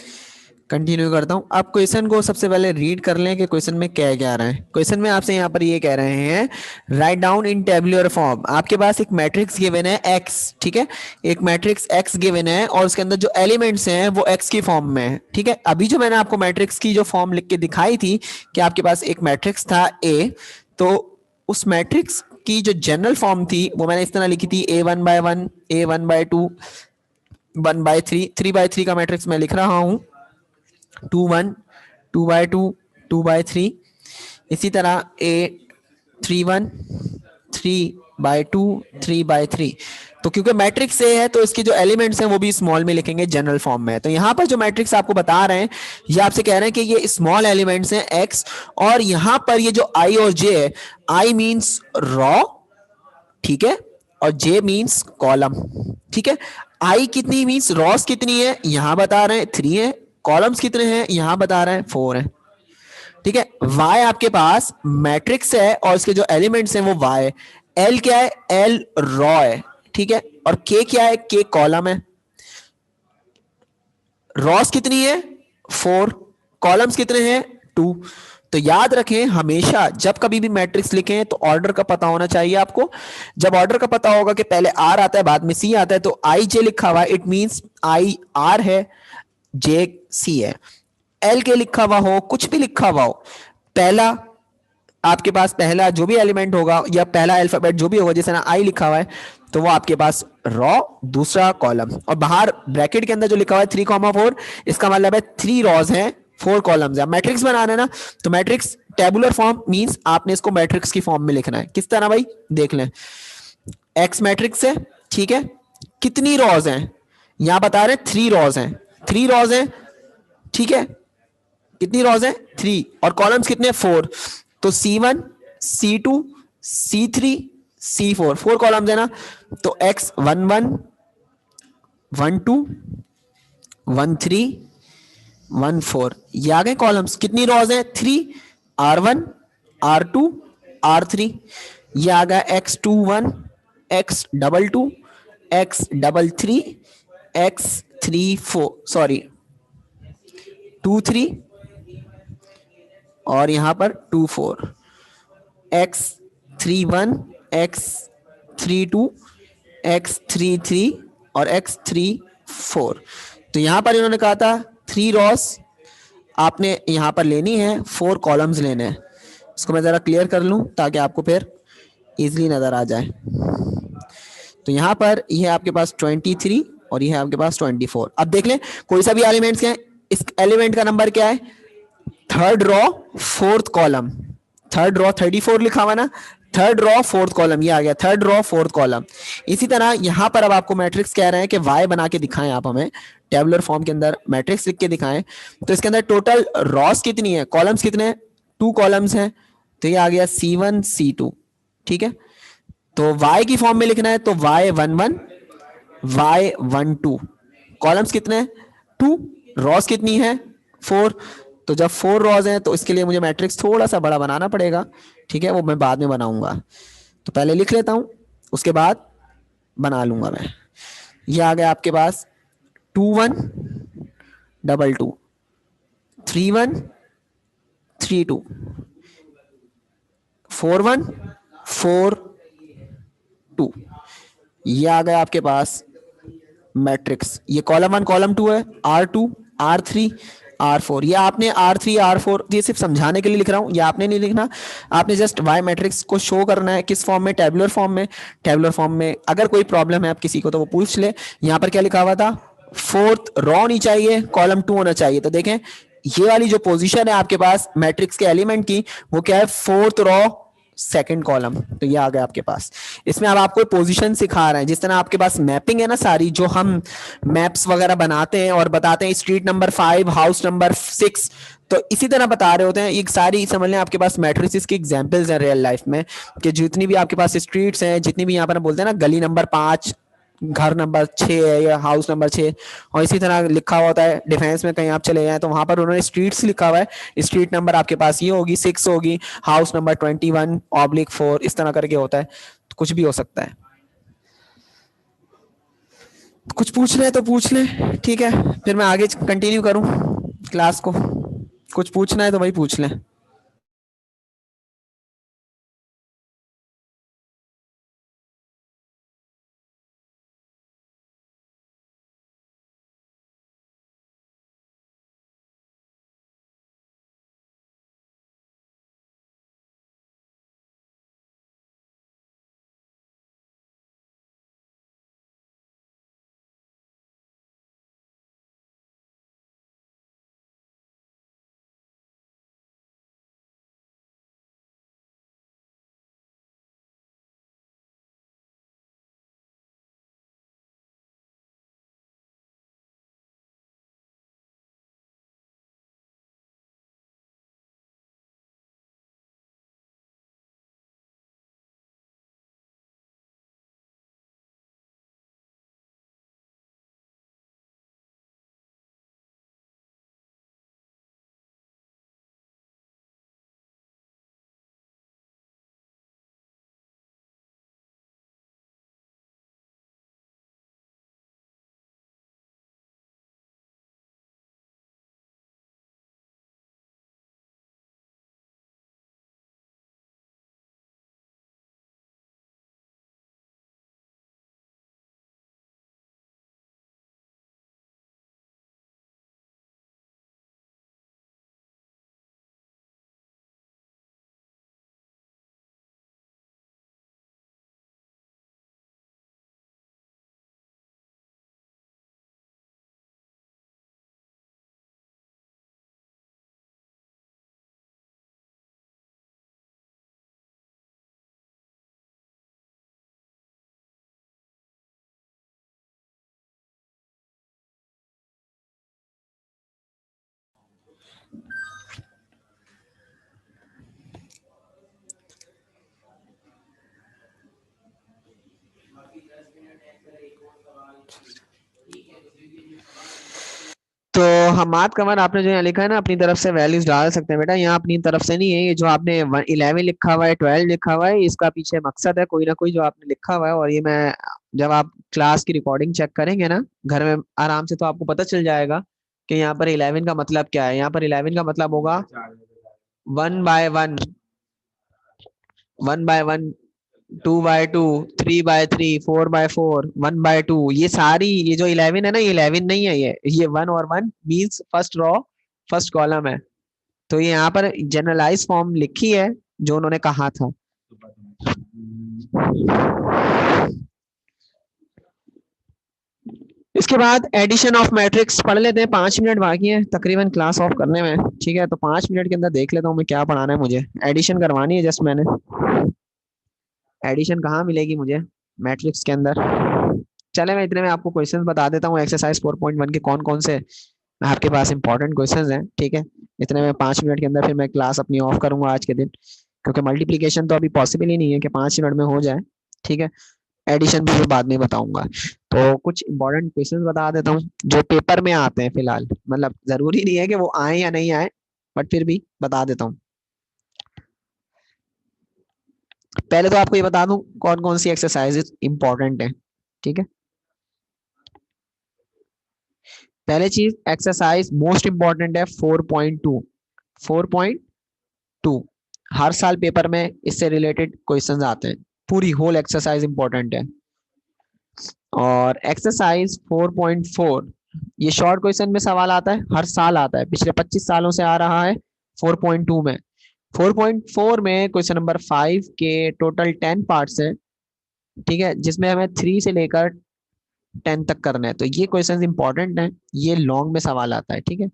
कंटिन्यू करता हूँ। आप क्वेश्चन को सबसे पहले रीड कर लें कि क्वेश्चन में क्या क्या आ रहा है। क्वेश्चन में आपसे यहाँ पर ये कह रहे हैं, write down in tabular form. आपके पास एक मैट्रिक्स गिवन है एक्स, ठीक है, एक मैट्रिक्स एक्स गिवन है और उसके अंदर जो एलिमेंट्स हैं वो एक्स की फॉर्म में है, ठीक है। अभी जो मैंने आपको मैट्रिक्स की जो फॉर्म लिख के दिखाई थी कि आपके पास एक मैट्रिक्स था ए, तो उस मैट्रिक्स की जो जनरल फॉर्म थी वो मैंने इस तरह लिखी थी, A1/1, A1/2, 1/3, 3/3 का मैट्रिक्स मैं लिख रहा हूं, 2/1, 2/2, 2/3। इसी तरह A3/1, 3/2, 3/3। तो क्योंकि मैट्रिक्स ए है तो इसके जो एलिमेंट्स हैं वो भी स्मॉल में लिखेंगे जनरल फॉर्म में। तो यहां पर जो मैट्रिक्स आपको बता रहे हैं, ये आपसे कह रहे हैं कि ये स्मॉल एलिमेंट्स हैं एक्स, और यहां पर ये जो आई और जे है, आई मींस रॉ, ठीक है, और जे मींस कॉलम, ठीक है। आई कितनी मींस रॉस कितनी है, यहां बता रहे हैं 3 है, कॉलम्स कितने हैं यहां बता रहे हैं 4 है, ठीक है। वाई आपके पास मैट्रिक्स है और इसके जो एलिमेंट्स हैं वो वाई, एल क्या है, एल रॉ है, ठीक है, और के क्या है, के कॉलम है। रॉस कितनी है 4, कॉलम्स कितने हैं 2। तो याद रखें हमेशा जब कभी भी मैट्रिक्स लिखें तो ऑर्डर का पता होना चाहिए आपको। जब ऑर्डर का पता होगा कि पहले आर आता है बाद में सी आता है, तो आई जे लिखा हुआ है, इट मींस आई आर है, जे सी है। एल के लिखा हुआ हो, कुछ भी लिखा हुआ हो, पहला आपके पास पहला जो भी एलिमेंट होगा या पहला अल्फाबेट जो भी होगा, जैसे ना आई लिखा हुआ है तो वो आपके पास रॉ, दूसरा कॉलम, और बाहर ब्रैकेट के अंदर जो लिखा हुआ है 3,4, इसका मतलब है 3 रॉज हैं 4 कॉलम्स है। मैट्रिक्स बनाना है ना, तो मैट्रिक्स टेबुलर फॉर्म मींस आपने इसको मैट्रिक्स की फॉर्म में लिखना है। किस तरह भाई, देख लें, एक्स मैट्रिक्स है, ठीक है, कितनी रॉज हैं, यहां बता रहे हैं 3 रॉज हैं, 3 रॉज हैं, ठीक है, कितनी रॉज है 3, और कॉलम्स कितने 4, तो C1, C2, C3, C4, 4 columns है ना। तो X11, 12, 13, 14, ये आ गए कॉलम्स। कितनी रॉज है 3, R1, R2, R3, ये आ गया X21, X22, X33, X34, sorry 23, और यहां पर 24, X31, X32, X33 और X34। तो यहां पर इन्होंने कहा था 3 रॉस आपने यहां पर लेनी है, 4 कॉलम्स लेने हैं। इसको मैं जरा क्लियर कर लूं ताकि आपको फिर इजीली नजर आ जाए। तो यहां पर ये आपके पास 23 और ये है आपके पास 24। अब देख लें कोई सा भी एलिमेंट्स क्या है, इस एलिमेंट का नंबर क्या है, third raw fourth column, third raw 34 लिखा हुआ ना, थर्ड रॉ फोर्थ कॉलम, ये आ गया थर्ड रॉ फोर्थ कॉलम। इसी तरह यहां पर अब आपको मैट्रिक्स कह रहे हैं कि वाई बना के दिखाएं, आप हमें टेबुलर फॉर्म के अंदर मैट्रिक्स लिख के दिखाएं। तो इसके अंदर टोटल रॉस कितनी है, कॉलम्स कितने हैं, 2 कॉलम्स हैं, तो ये आ गया C1, C2, ठीक है। तो y की फॉर्म में लिखना है तो Y11, Y12, कॉलम्स कितने हैं 2, रॉस कितनी है 4। तो जब 4 रॉज हैं तो इसके लिए मुझे मैट्रिक्स थोड़ा सा बड़ा बनाना पड़ेगा, ठीक है, वो मैं बाद में बनाऊंगा। तो पहले लिख लेता हूं, उसके बाद बना लूंगा मैं। ये आ गया आपके पास 2 1 2 2, 3 1 3 2, 4 1 4 2, ये आ गया आपके पास मैट्रिक्स। ये कॉलम 1 कॉलम 2 है, R2 R3 R4। ये आपने R3 R4 ये सिर्फ समझाने के लिए लिख रहा हूं, ये आपने नहीं लिखना, आपने जस्ट वाई मैट्रिक्स को शो करना है। किस फॉर्म में, टेबुलर फॉर्म में। टेबुलर फॉर्म में अगर कोई प्रॉब्लम है आप किसी को तो वो पूछ ले। यहां पर क्या लिखा हुआ था, फोर्थ रॉ नहीं चाहिए, कॉलम 2 होना चाहिए। तो देखें ये वाली जो पोजीशन है आपके पास मैट्रिक्स के एलिमेंट की, वो क्या है, फोर्थ रॉ सेकंड कॉलम। तो ये आ गया आपके पास। इसमें अब आपको पोजीशन सिखा रहे हैं, जिस तरह आपके पास मैपिंग है ना सारी, जो हम मैप्स वगैरह बनाते हैं और बताते हैं स्ट्रीट नंबर 5, हाउस नंबर 6, तो इसी तरह बता रहे होते हैं। एक सारी समझ लें आपके पास मैट्रिसेस की एग्जांपल्स हैं रियल लाइफ में, कि जितनी भी आपके पास स्ट्रीट्स हैं, जितनी भी यहाँ पर बोलते हैं ना, गली नंबर 5, घर नंबर 6 है या हाउस नंबर 6, और इसी तरह लिखा हुआ होता है डिफेंस में कहीं आप चले जाए तो वहां पर उन्होंने स्ट्रीट्स लिखा हुआ है, स्ट्रीट नंबर आपके पास ये होगी 6 होगी, हाउस नंबर 21/4, इस तरह करके होता है। तो कुछ भी हो सकता है। कुछ पूछ ले तो पूछ ले, ठीक है, फिर मैं आगे कंटिन्यू करूं क्लास को। कुछ पूछना है तो भाई पूछ ले। तो हमाद कमर आपने जो यहाँ लिखा है ना, अपनी तरफ से वैल्यूज डाल सकते हैं बेटा। यहाँ अपनी तरफ से नहीं है, ये जो आपने 11 लिखा हुआ है, 12 लिखा हुआ है, इसका पीछे मकसद है कोई ना कोई जो आपने लिखा हुआ है। और ये मैं, जब आप क्लास की रिकॉर्डिंग चेक करेंगे ना घर में आराम से, तो आपको पता चल जाएगा कि यहाँ पर 11 का मतलब क्या है। यहाँ पर 11 का मतलब होगा 1/1, 1/1, 2/2, 3/3, 4/4, 1/2। ये सारी, ये जो 11 है ना, ये 11 नहीं है, ये 1 और 1 means first row, first column है। तो ये यहाँ पर जनरलाइज फॉर्म लिखी है जो उन्होंने कहा था। इसके बाद एडिशन ऑफ मैट्रिक्स पढ़ लेते हैं। 5 मिनट बाकी है तकरीबन क्लास ऑफ करने में, ठीक है। तो 5 मिनट के अंदर देख लेता हूँ मैं क्या पढ़ाना है मुझे। एडिशन करवानी है जस्ट मैंने। एडिशन कहाँ मिलेगी मुझे मैट्रिक्स के अंदर? चले मैं इतने में आपको क्वेश्चंस बता देता हूँ एक्सरसाइज 4.1 के कौन कौन से आपके पास इंपॉर्टेंट क्वेश्चंस हैं, ठीक है। इतने में 5 मिनट के अंदर फिर मैं क्लास अपनी ऑफ करूंगा आज के दिन, क्योंकि मल्टीप्लीकेशन तो अभी पॉसिबल ही नहीं है कि 5 मिनट में हो जाए, ठीक है। एडिशन भी मैं बाद में बताऊंगा। तो कुछ इंपॉर्टेंट क्वेश्चंस बता देता हूँ जो पेपर में आते हैं फिलहाल, मतलब जरूरी नहीं है कि वो आए या नहीं आए, बट फिर भी बता देता हूँ। पहले तो आपको ये बता दूं कौन कौन सी एक्सरसाइजेज इंपॉर्टेंट है, ठीक है। पहले चीज, एक्सरसाइज मोस्ट इंपॉर्टेंट है 4.2। 4.2 हर साल पेपर में इससे रिलेटेड क्वेश्चंस आते हैं। पूरी होल एक्सरसाइज इंपॉर्टेंट है। और एक्सरसाइज 4.4, ये शॉर्ट क्वेश्चन में सवाल आता है, हर साल आता है, पिछले 25 सालों से आ रहा है 4.2 में। 4.4 में क्वेश्चन नंबर 5 के टोटल 10 पार्ट्स है, ठीक है, जिसमें हमें 3 से लेकर 10 तक करना है। तो ये क्वेश्चन इंपॉर्टेंट है, ये लॉन्ग में सवाल आता है, ठीक है।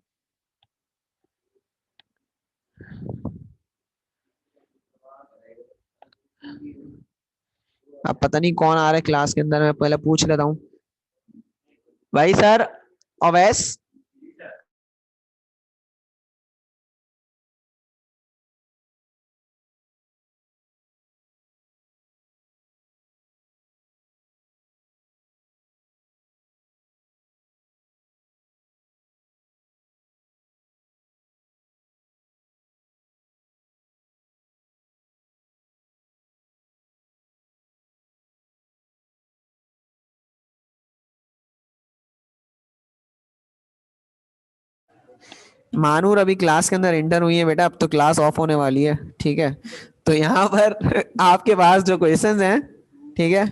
अब पता नहीं कौन आ रहा है क्लास के अंदर, मैं पहले पूछ लेता हूँ। भाई सर, अवैस। मानूर अभी क्लास के अंदर एंटर हुई है बेटा, अब तो क्लास ऑफ होने वाली है, ठीक है। तो यहाँ पर आपके पास जो क्वेश्चंस हैं, ठीक है,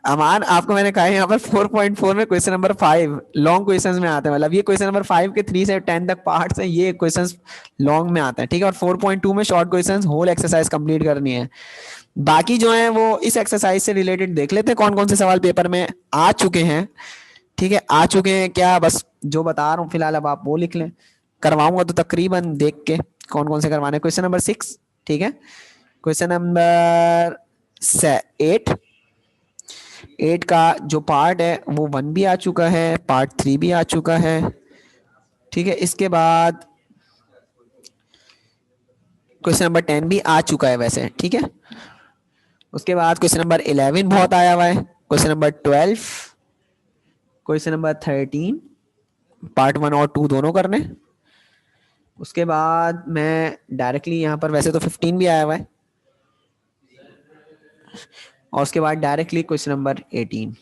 अमान आपको मैंने कहा है यहाँ पर 4.4 में क्वेश्चन नंबर 5 लॉन्ग क्वेश्चंस में आते हैं, मतलब ये क्वेश्चन नंबर 5 के 3 से 10 तक पार्ट्स हैं, ये क्वेश्चंस लॉन्ग में आते हैं, ठीक है। और 4.2 में short questions whole exercise complete करनी है। बाकी जो है वो इस एक्सरसाइज से रिलेटेड देख लेते हैं कौन कौन से सवाल पेपर में आ चुके हैं, ठीक है। आ चुके हैं क्या, बस जो बता रहा हूँ फिलहाल अब आप वो लिख लें। करवाऊंगा तो तकरीबन देख के कौन कौन से करवाने। क्वेश्चन नंबर 6, ठीक है। क्वेश्चन नंबर 8, 8 का जो पार्ट है वो 1 भी आ चुका है, पार्ट 3 भी आ चुका है, ठीक है। इसके बाद क्वेश्चन नंबर 10 भी आ चुका है वैसे, ठीक है। उसके बाद क्वेश्चन नंबर 11 बहुत आया हुआ है, question number 12, question number 13, part 1 और 2 दोनों करने। उसके बाद मैं डायरेक्टली यहाँ पर, वैसे तो 15 भी आया हुआ है, और उसके बाद डायरेक्टली क्वेश्चन नंबर 18।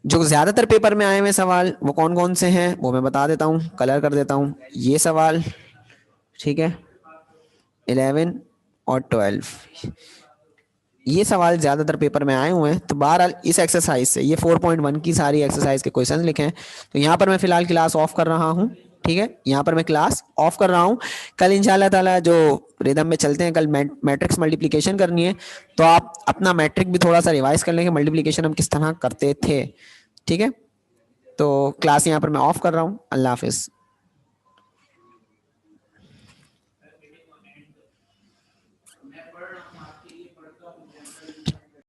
जो ज्यादातर पेपर में आए हुए सवाल वो कौन कौन से हैं वो मैं बता देता हूँ, कलर कर देता हूँ। ये सवाल, ठीक है, 11 और 12, ये सवाल ज्यादातर पेपर में आए हुए हैं। तो बहरहाल इस एक्सरसाइज से ये 4.1 की सारी एक्सरसाइज के क्वेश्चन लिखे हैं। तो यहाँ पर मैं फिलहाल क्लास ऑफ कर रहा हूँ, ठीक है, यहाँ पर मैं क्लास ऑफ कर रहा हूँ। कल इंशाल्लाह ताला जो रिदम में चलते हैं, कल मैट्रिक्स मल्टीप्लिकेशन करनी है, तो आप अपना मैट्रिक भी थोड़ा सा रिवाइज कर लेंगे, मल्टीप्लिकेशन हम किस तरह करते थे, ठीक है। तो क्लास यहाँ पर मैं ऑफ कर रहा हूँ। अल्लाह हाफिज़।